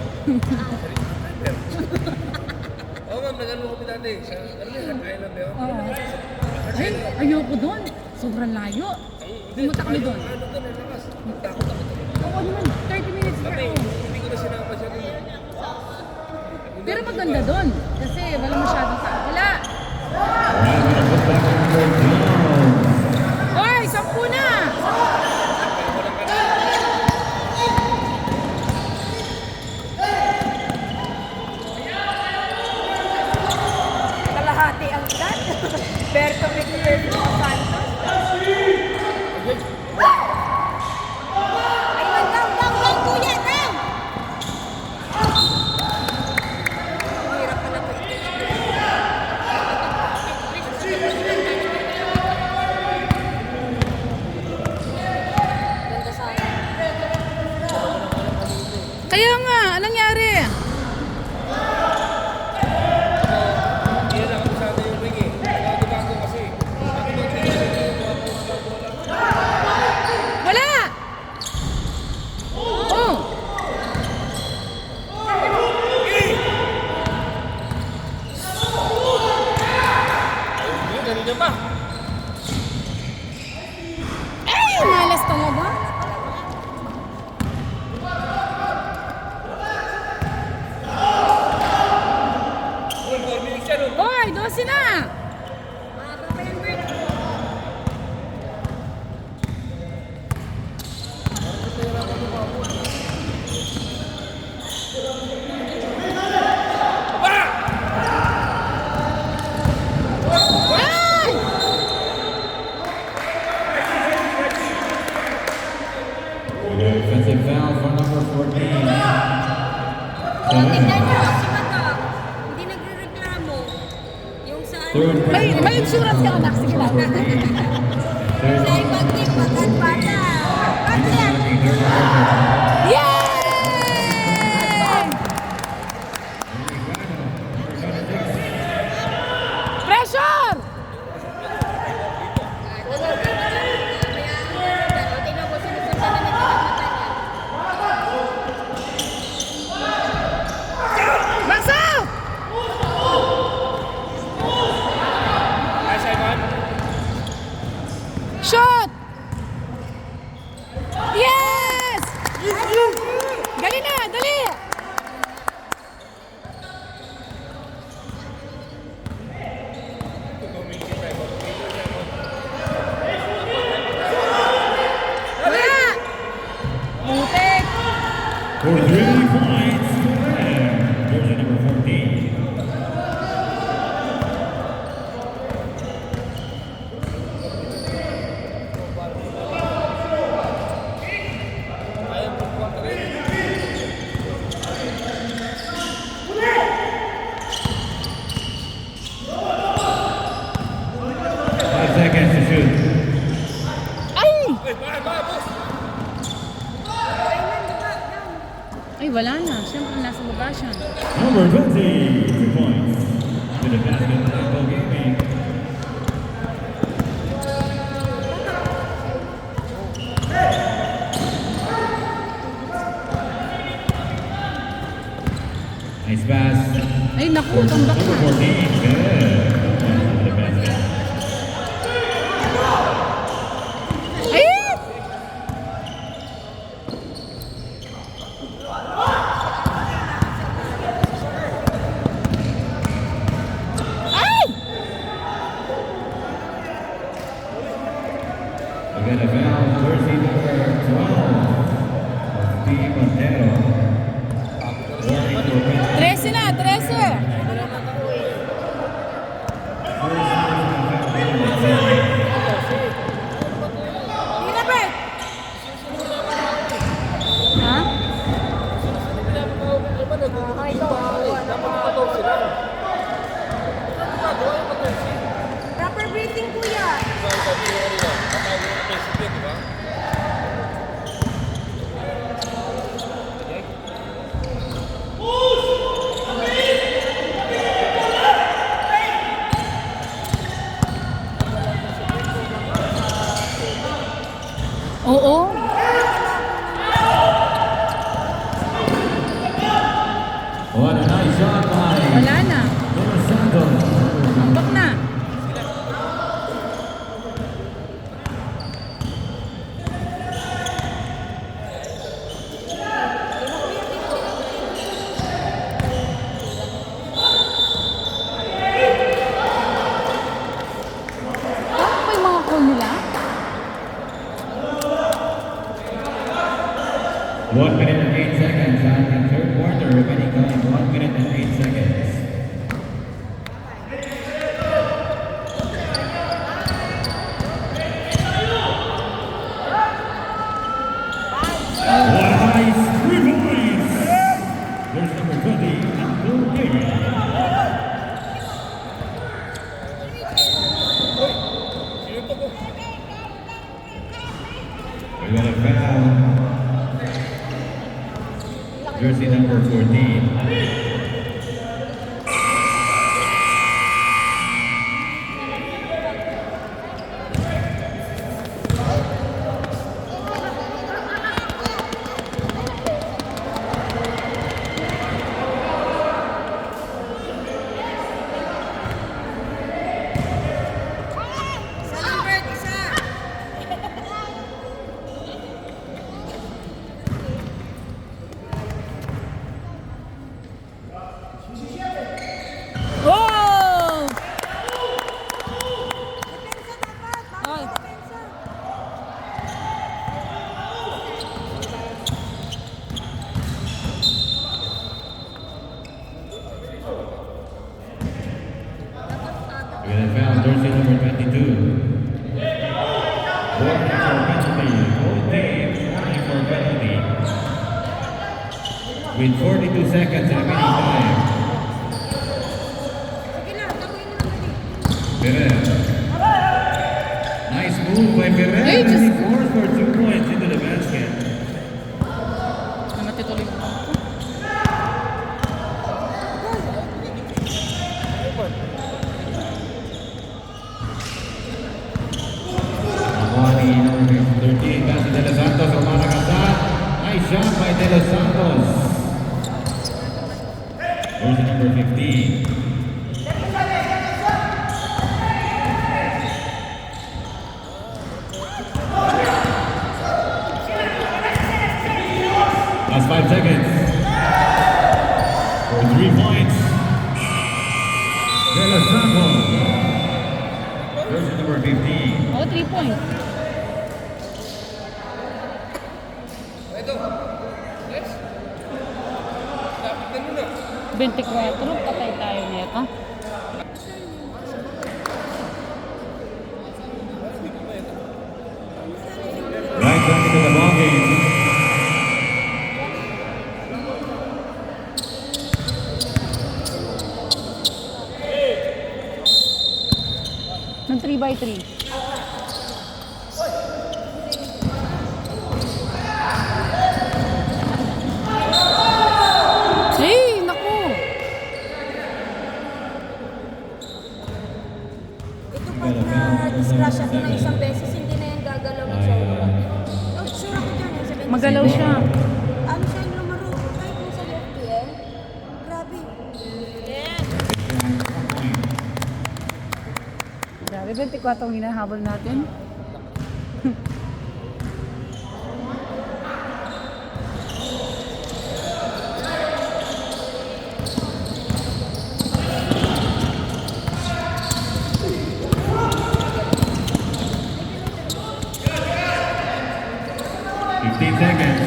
Oo, ma'am, nag-ano kami dati. Sa, ano yun, nag-island yun. Oo. Ay, ayoko doon. Sobrang layo. Pumunta kami doon. Ano doon, ang lakas. Takot ako. Oo naman, 30 minutes per Kami, hour. hindi ko na sinama siya doon. Pero maganda doon. Kasi wala masyadong tao. Berto Victor Santos. Ayun, down, kuya, down! Hirap pala to. Ganda sana. Kaya nga, anong nangyari? Hindi na ako sa atin yung ring eh. Nagbago kasi. Wala! Oh! Hindi, ganun pa. Ay, malas talaga. Uy, 4 minutes yan oh. Hoy, 12 na! Ay! Defensive foul for number 14. Tingnan nyo, si Mata, hindi nagre-reklamo. Yung sa Third May insurance ka anak, sige lang. Sa ibang team, bata. Bakit? Yay! Pressure! Tingnan mo, sinusundan na nila ang mata niya. Basaw! Ay, Simon. Shot! Yes! Dali na, dali! Wala! Butik! For 3 points to win. Jersey number 14. Five seconds to shoot. Ay! Uy, ba, boss. Ay, wala na. Siyempre, nasa baba siya. Number 20, 2 points. To the basket, Lambo Gaming. Nice pass. Ay, naku, tambak Number na. 14, good. To the basket. Ay! Ay! Again, a foul, jersey number 12. Steve Montero. Warning for penalty. 13 na, 13. Tira, Bert! Ha? Ay, kawawa naman. Proper breathing, kuya. Oo. What a nice shot by Wala na. Los Santos. Tambak na. Bakit pa yung mga call nila? 1 minute and 8 seconds at the third quarter. Remaining time 1 minute and 8 seconds. We got a foul, jersey number 22. Warning for penalty. Both teams warning for penalty. With 42 seconds remaining time. Sige na, gawin mo naman eh. Perez. Nice move by Perez. Hey, And he just- scores for 2 points into the basket. Namatay tuloy ko. Nakuha ni number 13, Casi De Los Santos, umakasal. Nice shot by De Los Santos. Jersey number 15. Last 5 seconds. For 3 points. De Los Santos. Jersey number 15. Oh, 3 points. Ito. Yes. Dapat na muna. 24, patay tayo nito. Right back into the ball game. Ng 3x3. Hey, naku! Ito pag na-discussion mo na isang beses, hindi na yan gagalaw ng solo. Oh, sure ako dyan, yung 76. Magalaw siya. Ano siya yung lumaro? Kahit mo sa FPL, grabe. Yeah. Grabe, 24 ang hinahabol natin. Seconds.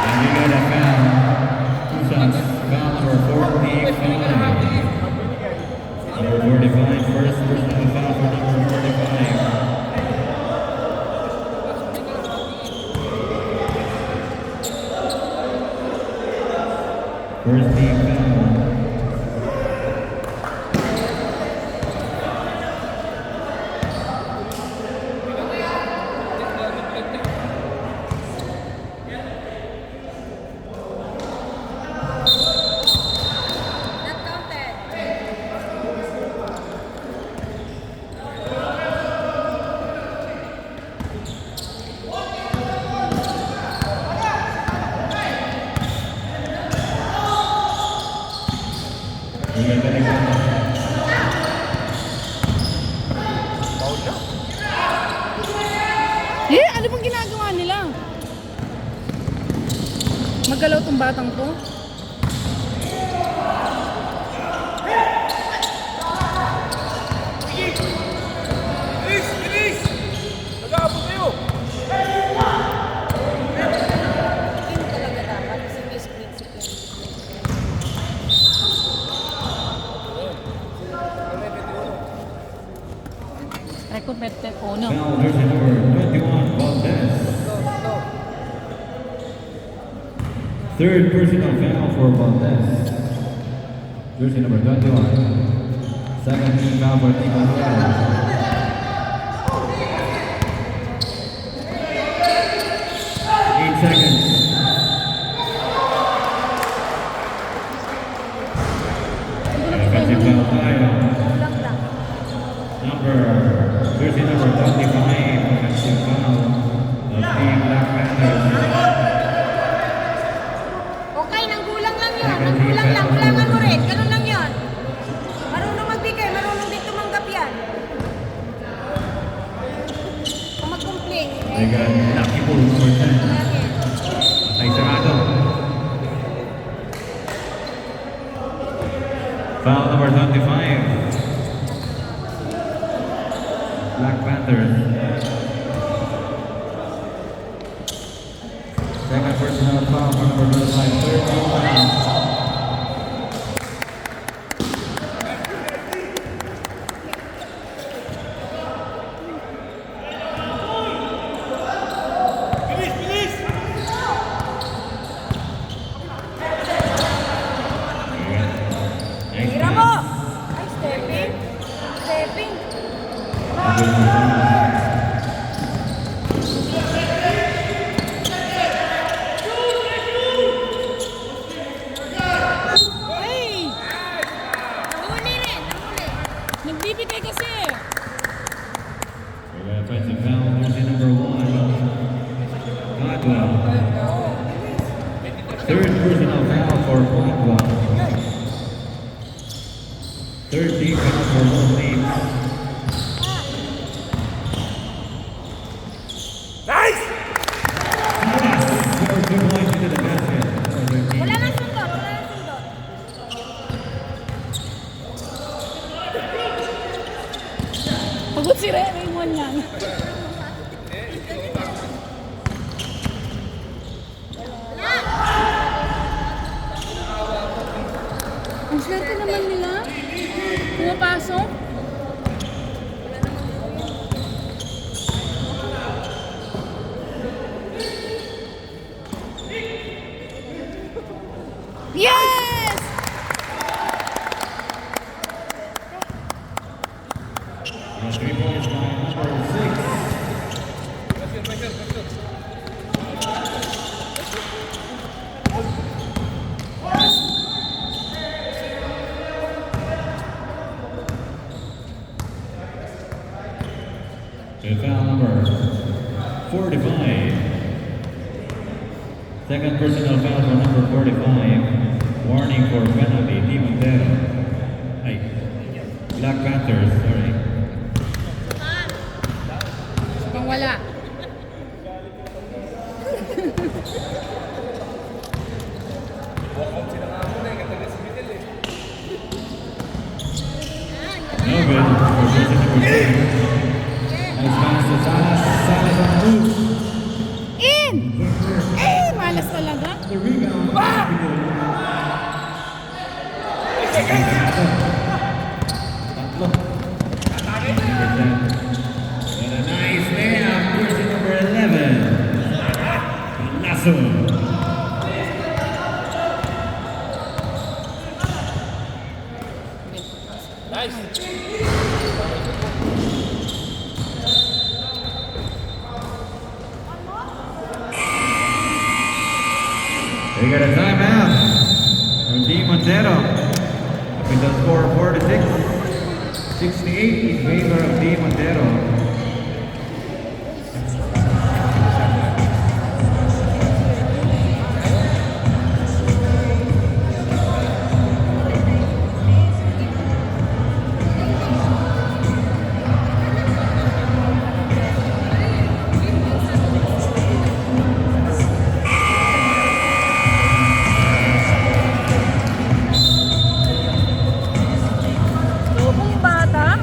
And we got a foul. Two shots. Foul number 45. Number 45. First personal foul for number 45. First team foul. Not counted. Eh, ano bang ginagawa nila? Magalaw tong batang to? Bilis! Bilis! Nag-aabot kayo! Team talaga dapat kasi best principle. Record pette ko, no? Foul jersey number 21, Valdez. Third personal foul for Valdez. Jersey number 21. Second team foul for Team Manuel. 8 seconds. Offensive foul tayo. Kulang lang. Jersey number 25, offensive foul of Team Black Panthers. Okay, nanggulang lang yun. Nanggulang lang. Kulangan mo rin. Ganun lang yun. Marunong magbigay. Marunong din tumanggap yan. Kung mag-complain. They got lucky balls for 10. Ay, sarado. Foul number 25. Black Panthers. Second personal foul for number 25. Third team foul. Ay! Nahuli rin, nahuli. Nagbibigay kasi. We got offensive foul, jersey number 1. Codwell. Third personal foul for Codwell. Third team foul for both teams. Nice! Scores 2 points into the basket for their team. Wala nang sundot, wala nang sundot. Pagod si Raymond yan. Ang swerte naman nila. Pumapasok. Yes! And 3 points by number 6. To foul number 45. Second personal foul for number 45. Warning for penalty, Team Montero. Ay, Black Panthers, sorry. Pang wala. Walkout sila nga muna eh, katagal sa middle eh. No good for jersey number 2. Nice pass to Salas. Salas on the move. In! Eh, malas talaga. The rebound. Tatlo. And a nice layup, jersey number 11. Lasso. Nice! We got a timeout from Team Montero. With the score 4-6. 68 in favor of Team Montero. Lobong bata.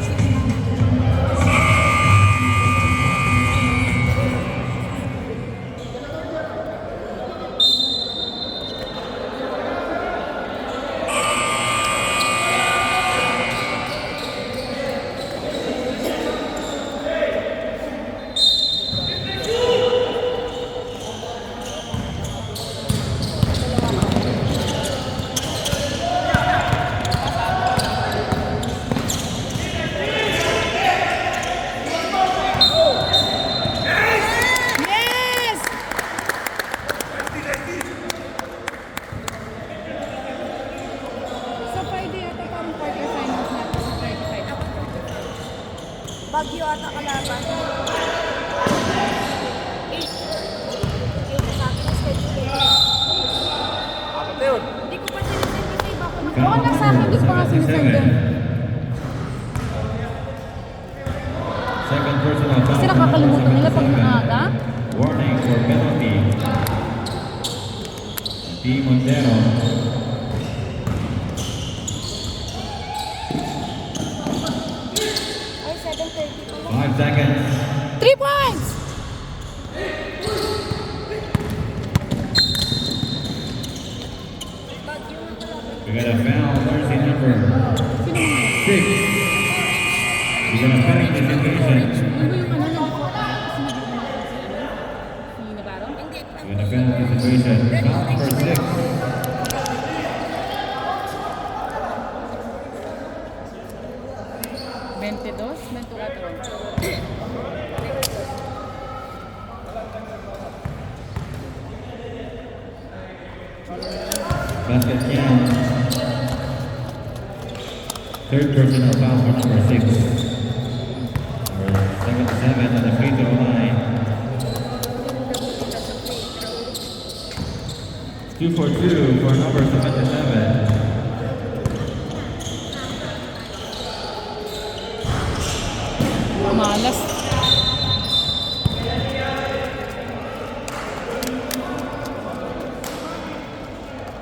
Yes! Sa Friday yata parang quarterfinals natin sa 35. Bagyo ata kalaban. Eh, sa akin ang schedule eh. Apat na yun. Hindi ko pa sinisend kasi iba ko na. Oo, nasa akin, di ko pa nga sinisend doon. Second personal foul. Kasi nakakalimutan nila pag maaga. Warning for penalty. Team Montero. Ay, 7:30 pala. 5 seconds. 3 points! Bagyo na kalaban. We got a foul, jersey number 6. We're gonna finish the situation. Ano yung ano na before kasi naging si Navarro? Hindi. We're gonna finish the situation. Foul number 6. 22, 24. Basket count. Third personal foul for number 6. Number 77 on the free throw line. 2 for 2 for number 77. Malas.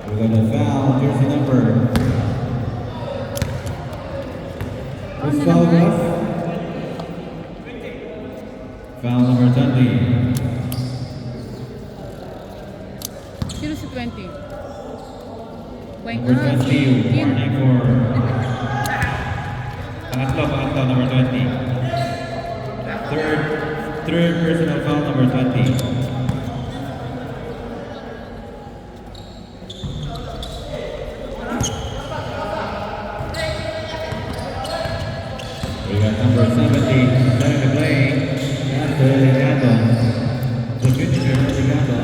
We're gonna foul jersey number. Who's foul, Russ? Foul number 20. Sino si 20? Number 20, warning for... Pangatlo, number 20. Third personal foul, number 20. We got number 70, starting to play. That's Ligado. The finisher, Ligado.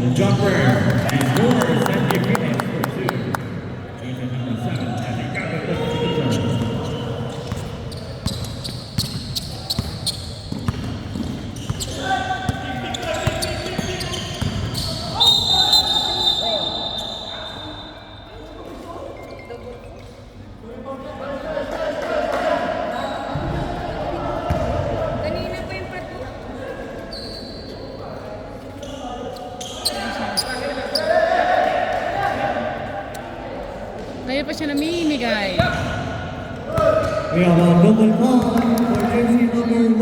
The jumper. He scores and he finishes for 2. He's at number 7. And Ligado goes to the turn. Kanina pa yung pati. Kaya pa siya namimigay. We have a double foul for jersey number 1.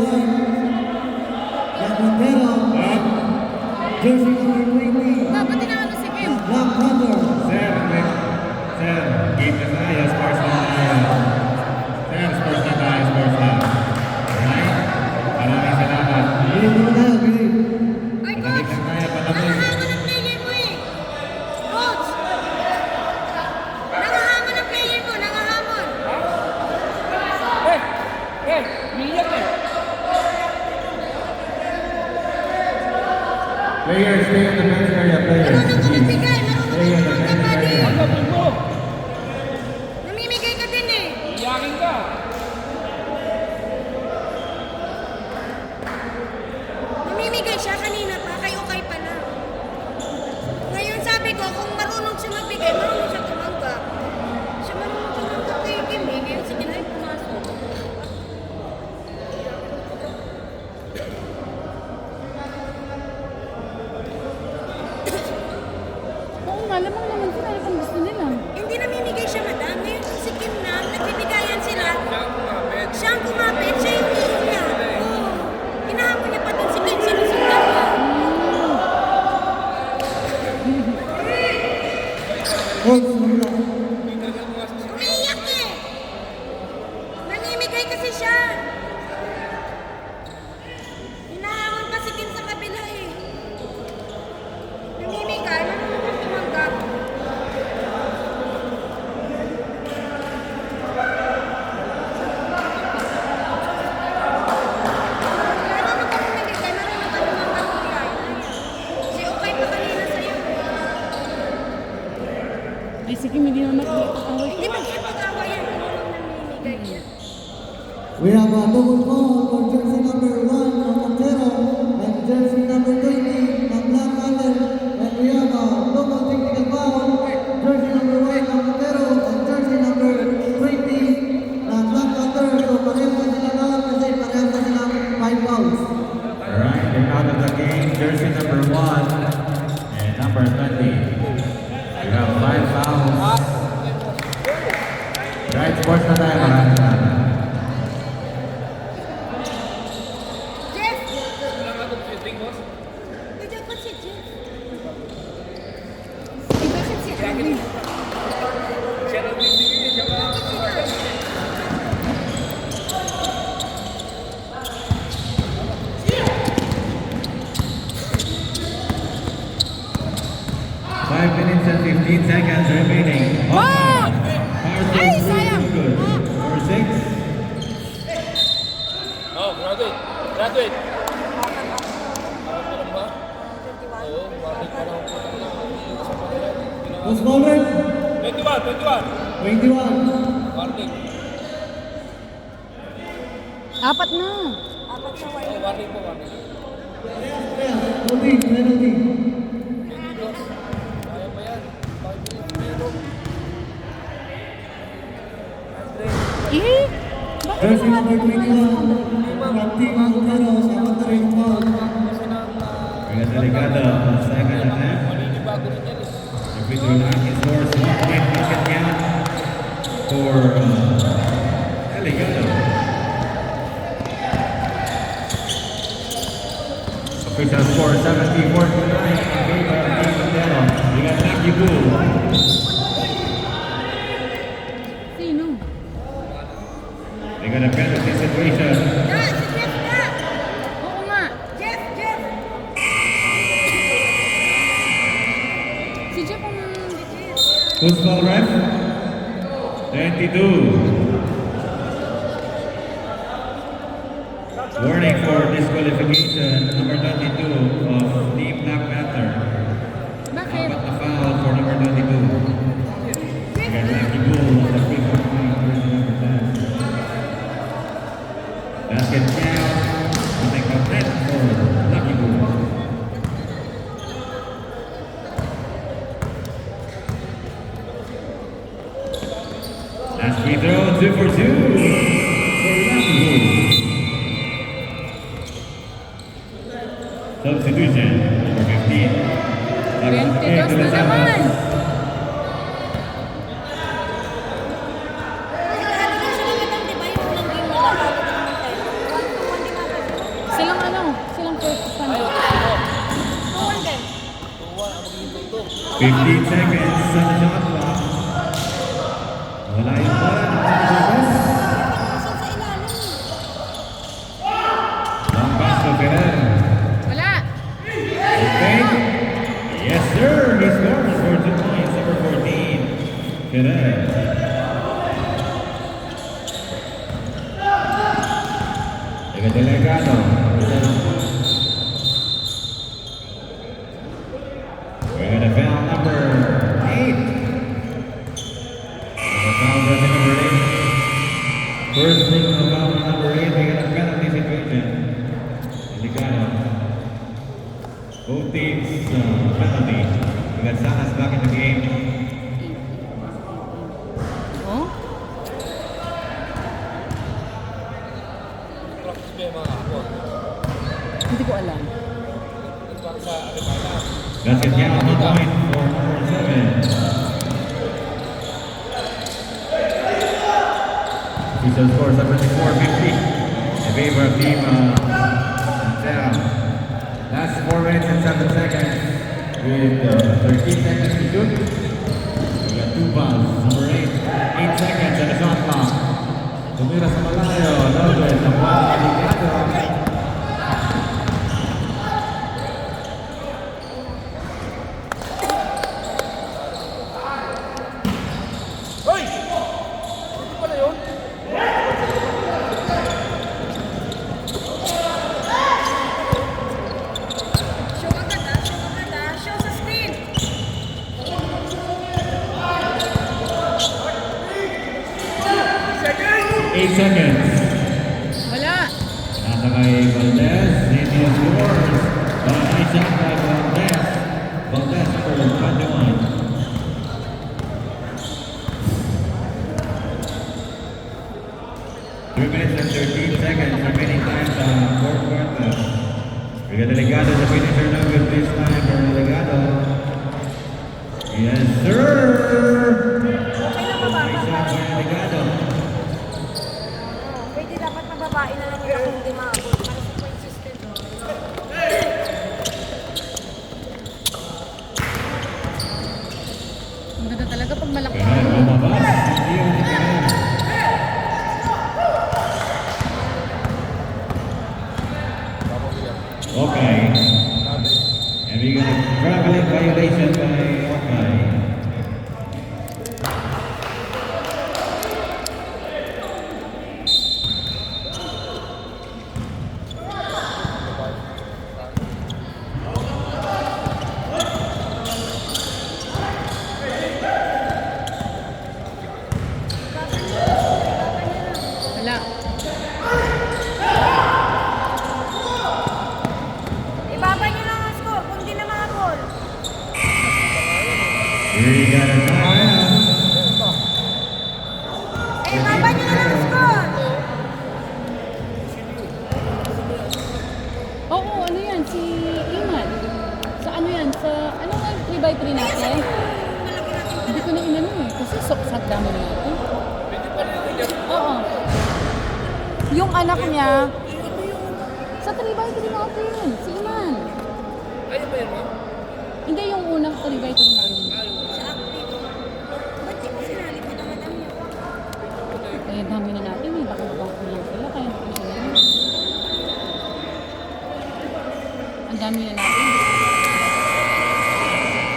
Montero. Jersey number 20. Ba't tinaano si Kim? Black Panther. Sir, game na tayo. Sports na tayo. Sir, sports na tayo. Sports na. Alright? Maraming salamat. Bili mo na, bili. Ay, Malamig coach! na tayo. Malamig. Nangahango ng player mo eh! Coach! Nangahamon ng player mo, nangahamon! Umiiyak eh. Players, stay in the bench area. Players, Marunong ka please. magbigay, marunong Stay in ka the bench magbigay. area. Agapin mo. Namimigay ka din eh! Iyakin ka. Namimigay siya kanina pa, kayo-kay pa lang. Ngayon sabi ko, kung marunong siya magbigay, marunong siya tumanggap. Siya marunong tumanggap kay Kim eh. Ngayon sige na yung pumasok. Oo nga, lamang naman sila. Ano pang gusto nila? Hindi namimigay siya, madam. Ngayon kung si Kim na, nagbibigayan sila. Siya ang kumapit. Siya ang kumapit, siya yung hero niya. Oo. Hinahamon niya pa din si Kim, sinusundan niya. Coach, wala. Umiiyak eh! Namimigay kasi siya. Hinahamon pa si Kim sa kabila eh. Namimigay, marunong kang tumanggap. Marunong ka mamimigay, marunong ka tumanggap kuya. Si okay pa kanina sa'yo. Ay, si Kim, hindi na nakikita. Hindi man siya pag-awa yan. Marunong namimigay siya. We have a double foul for jersey number 1 of Montero and jersey number 20 of Black Panther. And we have a double technical foul, jersey number 1 of Montero and jersey number 20 ng Black Panther. So pareho na sila lahat kasi pareho na sila 5 fouls. Alright, they're out of the game. Jersey number 1 and number 20. You have 5 fouls. Right, sports na tayo. Maraming salamat. Jeff! Walang ako shooting, boss. Hindi pa si Jeff. Iba siya si Alvin. Siya ang bibigyan. Siya ang kumapit. Five minutes and 15 seconds remaining. Wow! Power Ay, score sayang! good. Number 6. Graduate. Bakit ako? Bakit ka lang ba? 21. Oo, warning ka lang po. Who's bowler? 21. 21. Warning. Apat na. Apat sa Oh, wire. warning po, warning. Penalty. Kaya ba yan? 5 minutes zero. Eh? Bakit Jersey naman number 21. From Team Montero, sapat na rin ang foul. Kasi nang We got Delegado on second attempt. maninibago rin yan eh. The free throw line is scores 1 point basket count for Delegado. Official score 74-9 in favor of Team Montero. We got Lucky Bull. Sino? They got a penalty situation. Oo nga. Si Jeff ang... Who's foul ref? 22. Warning for disqualification, number 22 of Team Black Panther. Bakit? Apat na foul for number 22. We got Lucky Bull on the free throw line, jersey number 10. Basket count, nothing but net for Lucky Bull. Last free throw, 2 for 2 for Lucky Bull. Substitution, number 15. 22 na naman. Silang ano? Silang first stand. 15 seconds sa shot clock. Wala yung bola. Long pass to Ferrer. Wala. Okay. Yes, sir. He scores for 2 points. Number 14. Ferrer. Delegado. We're gonna foul number 8. Foul number 8. First thing on foul number 8. We got a penalty situation. Delegado. Both teams penalty. We got Salas back in the game. Oh? Practice ba yung mga ako? Hindi ko alam. Para sa Aripala. Basket count 1 point for number 7. Official score 74-50 in favor of Team Montero. Last 4 minutes and 7 seconds with 13 seconds to shoot. We got 2 fouls. Number 8, 8 seconds and a shot clock. Tumira sa malayo. Lopez, ang wala Delegado. Hoy! Ito pala yun? Show sa screen. 8 seconds. Wala. Nasa kay Valdez. Hindi yung scores. Nice shot by Valdez. Valdez for 21. Three minutes and 13 seconds remaining time sa fourth quarter. We got Delegado the finisher now with this time for Delegado. Yes, sir! Okay lang ba? Nice shot by Delegado. Pwede dapat na babae na lang nila kung hindi maabot. Para sa point system. Ang ganda talaga pag malaki. Kaya lumabas. Hindi yung nagkaroon. Okay. And we got a traveling violation by Okay. Wala. Ibaba niyo lang ang score, kung di na mga goal. We got a timeout. Ibaba niyo na lang ang score. Oo, ano yan? Si Iman. Sa ano yan? Sa, ano nga 3x3 natin? Hindi ko na inano eh. Kasi sa dami na natin. Oo. Yung anak niya, sa 3x3 natin. Si Iman. Ayun ba yun, ma'am? Hindi yung unang 3x3 natin. Ba't di mo sinali ko naman ang yun? Kaya dami na natin eh. Baka bang kulang sila. Kaya hindi ko sila. Ang dami na natin.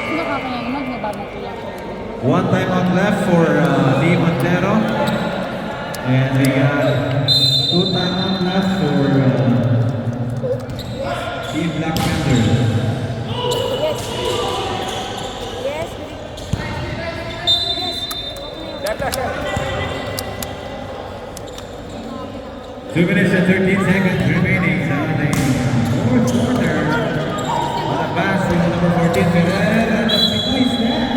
Kung nakakaya naman, mababang kulang siya. One timeout left for Team Montero. And we got 2 timeouts left for Team Black Panthers. Yes. Yes. Yes. Data siya. 2 minutes and 13 seconds remaining sa ating fourth quarter. On the pass from number 14, Ferreira. Nice snap.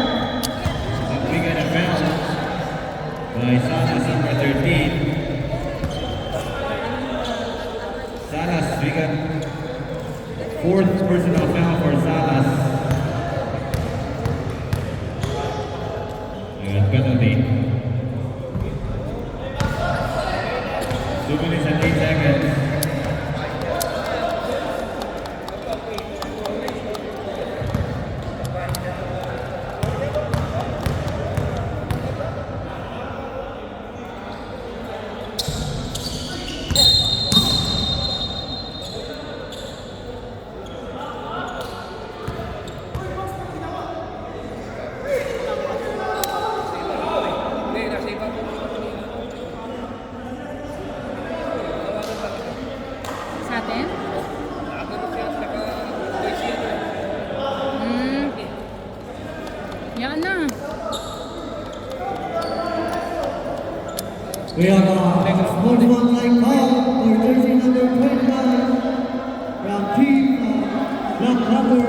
But we got a foul by Salas, number 13. Salas, we got 4th personal foul for Salas. We got penalty. 2 minutes and 8 seconds. Hindi, nasa iba po. Sa atin? Nakagano siya, naka-voice siya. Yan na. We have a sportsmanlike foul for jersey number 29 from Team Black Panther.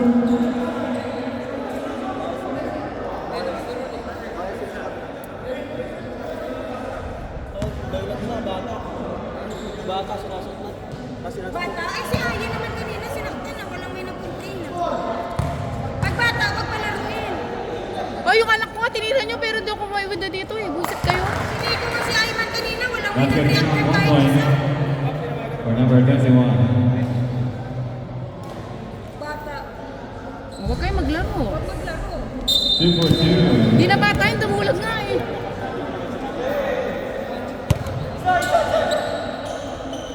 Bata sinasaktan. Kasi Bata, ay si Aya naman kanina sinaktan na walang may nag-complain na. Pag bata, wag palaruin. Oh, yung anak ko nga, tinira nyo pero doon kumaiwid na dito eh. Busit kayo. Hindi ko nga si Ayman kanina, walang may That's going to be nag-react on 1 kahit point isa. for number 21. Bata, Huwag kayo maglaro. wag maglaro. 2 for 2. Di na bata yung dumulag nga eh.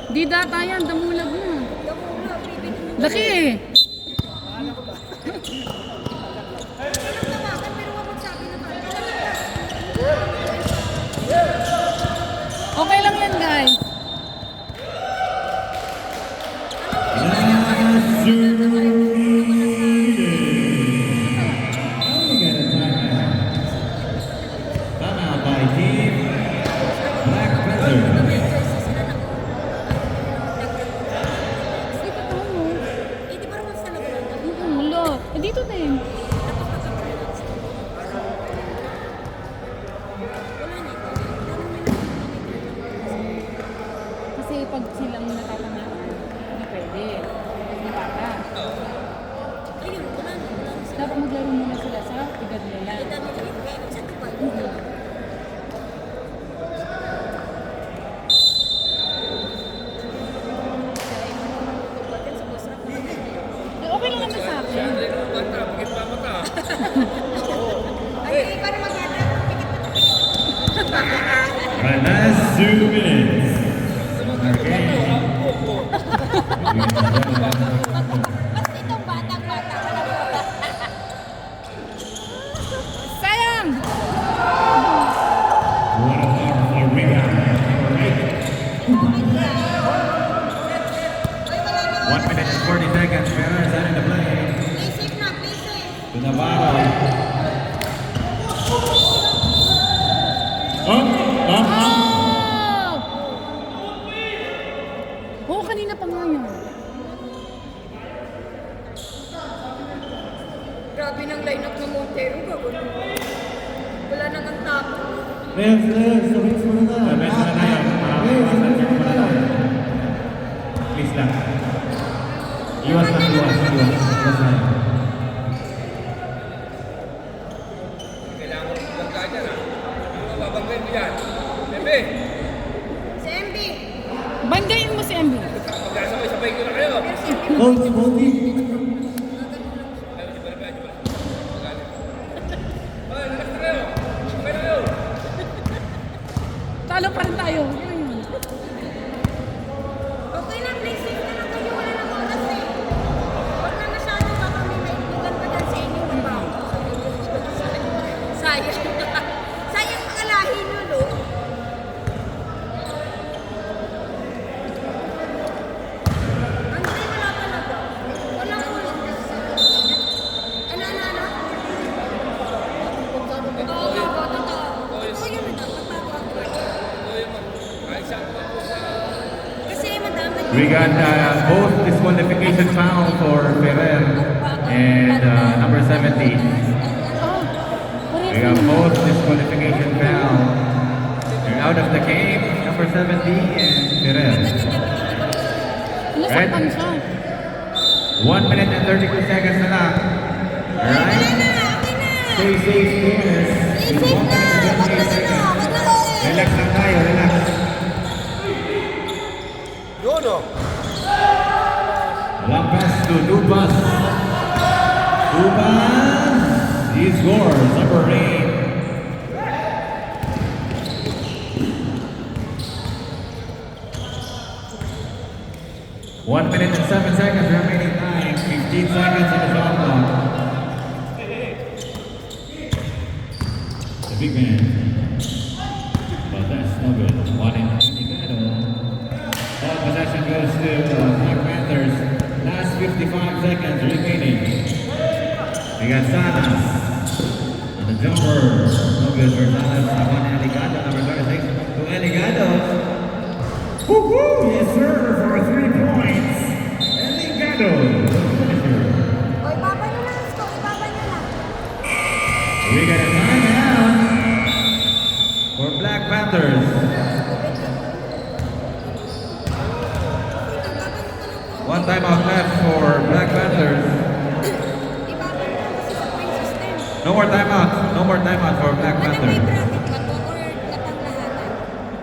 Di data yan, damulag na. Damula, bibili mo. Laki eh. Walang tawagan, pero wag magsabi na bata. Okay lang yan guys. Timeout by Team Black Panther. Dito tayo. Eh, di ba rules talaga lang? Wala. Eh, dito din. Wala na. Kasi pag silang natatamaan, hindi pwede. Hindi bata. Ayun, wala na. Wala na. Dapat maglaro muna sila sa edad nila. Dami na rin. Kaya sa Dubai. Eh, okay lang naman sa akin. Hindi naman bata, bigit pa mata. Ay, para mag-ata. Right, last 2 minutes. Okay. Ba't itong batang-bata? Sayang! What a powerful rebound. All right. 1 minute and 40 seconds. Ferrer is out in the play. Play safe na, play safe. To Navarro. Up, up, nga yun? Grabe ng lineup ng Montero. Wala nang ang top. Players, submit muna na. Sabay sa na yan. Please lang. Iwas lang, iwas. Iwas lang. Kailangan mo bangga dyan ah. Hindi mo babanggain mo yan. Bebe, Si MB. Banggain mo si MB. magkasabay-sabay ko na kayo. Coach, Bobby. Ayaw, di ba na ba? Magalit. Ay, relax na kayo. Okay na kayo. Talo pa rin tayo. Yan yun. Okay na, please. Safe na lang kayo. Wala nang oras eh. Huwag na masyado. Baka may maitigan pa dyan sa inyo. Diba? Sayang. Sayang mga lahi nyo, no? Andre, wala talaga. Walang ulit. Ano? Oo, totoo. Totoo yun, madam. Magpapakot. Kahit saan ko po sa... Kasi madam, We got both disqualification foul for Ferrer and number 70. Oh, We got both disqualification foul. They're out of the game, number 70 and Ferrer. Nasaktan siya. 1 minute and 32 seconds na lang. Alright? Stay safe, players. It's 1 minute and 28 seconds. Relax lang tayo, relax. Yun o. Long pass to Dubas. Dubas. He scores, number 8. One minute and 7 seconds remaining time. 15 seconds in the shot clock. The big man. But that's no good. One in Nicaragua. Ball possession goes to Black Panthers. Last 55 seconds remaining. We got Salas. And the jumper. No good for Salas. Upon Eligado, number 36. To Eligado. Woo-hoo! Yes, sir, for 3 points. Eligado. O, ibaba nyo lang, Isko. Ibaba nyo lang. We got a timeout for Black Panthers. One timeout left for Black Panthers. Ibaba nyo lang kasi sa point system. No more timeout. No more timeout for Black Ano may Panthers. bracket ba to or napanglahanan?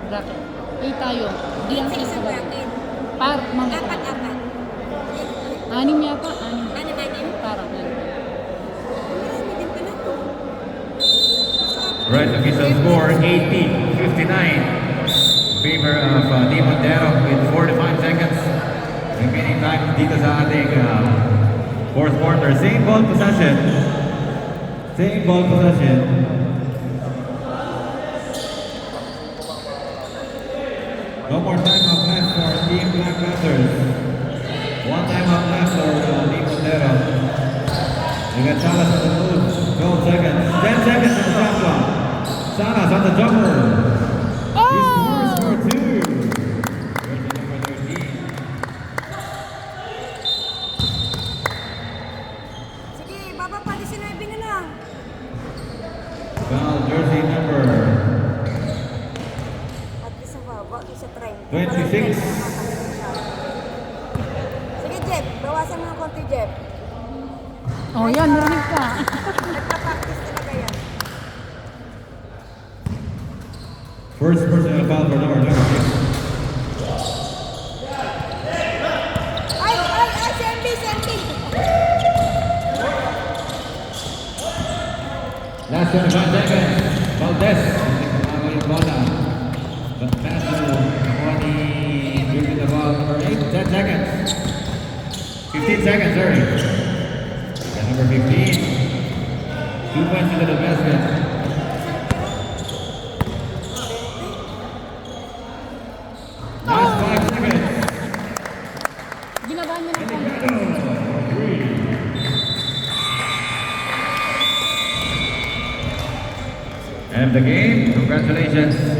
Bracket. Eh tayo. Di ang Sa isa isang bracket. Mga Apat-apat. 6 yata. 6. Anim? Parang yan. Marami din pala to. Right official score 80-59 in favor of Di Montero with 45 seconds remaining time dito sa ating fourth quarter. Same ball possession. Same ball possession. No more timeout left for Team Black Panthers. One timeout left for Di Montero. We got Salas on the move. 12 seconds. 10 seconds on the shot clock. Salas on the jumper. He scores for 2. Jersey number 13. Sige, baba pa. 19 na lang. Foul jersey number At isa baba, isa try. 26. Sige, Jeff. Bawasan mo ng konti, Jeff. Oh, yan. Narinig ka. Nagpa-practice talaga yan. First personal foul for number 26. Ay, Sandy. Last 25 seconds. Valdez. Tumama yung bola. But pass to Juani. Dribbling the ball. Number 8. 10 seconds. 15 seconds, sorry. And number 15. 2 points into the basket. Last 5 seconds. Ginawa niya ng And the game, congratulations.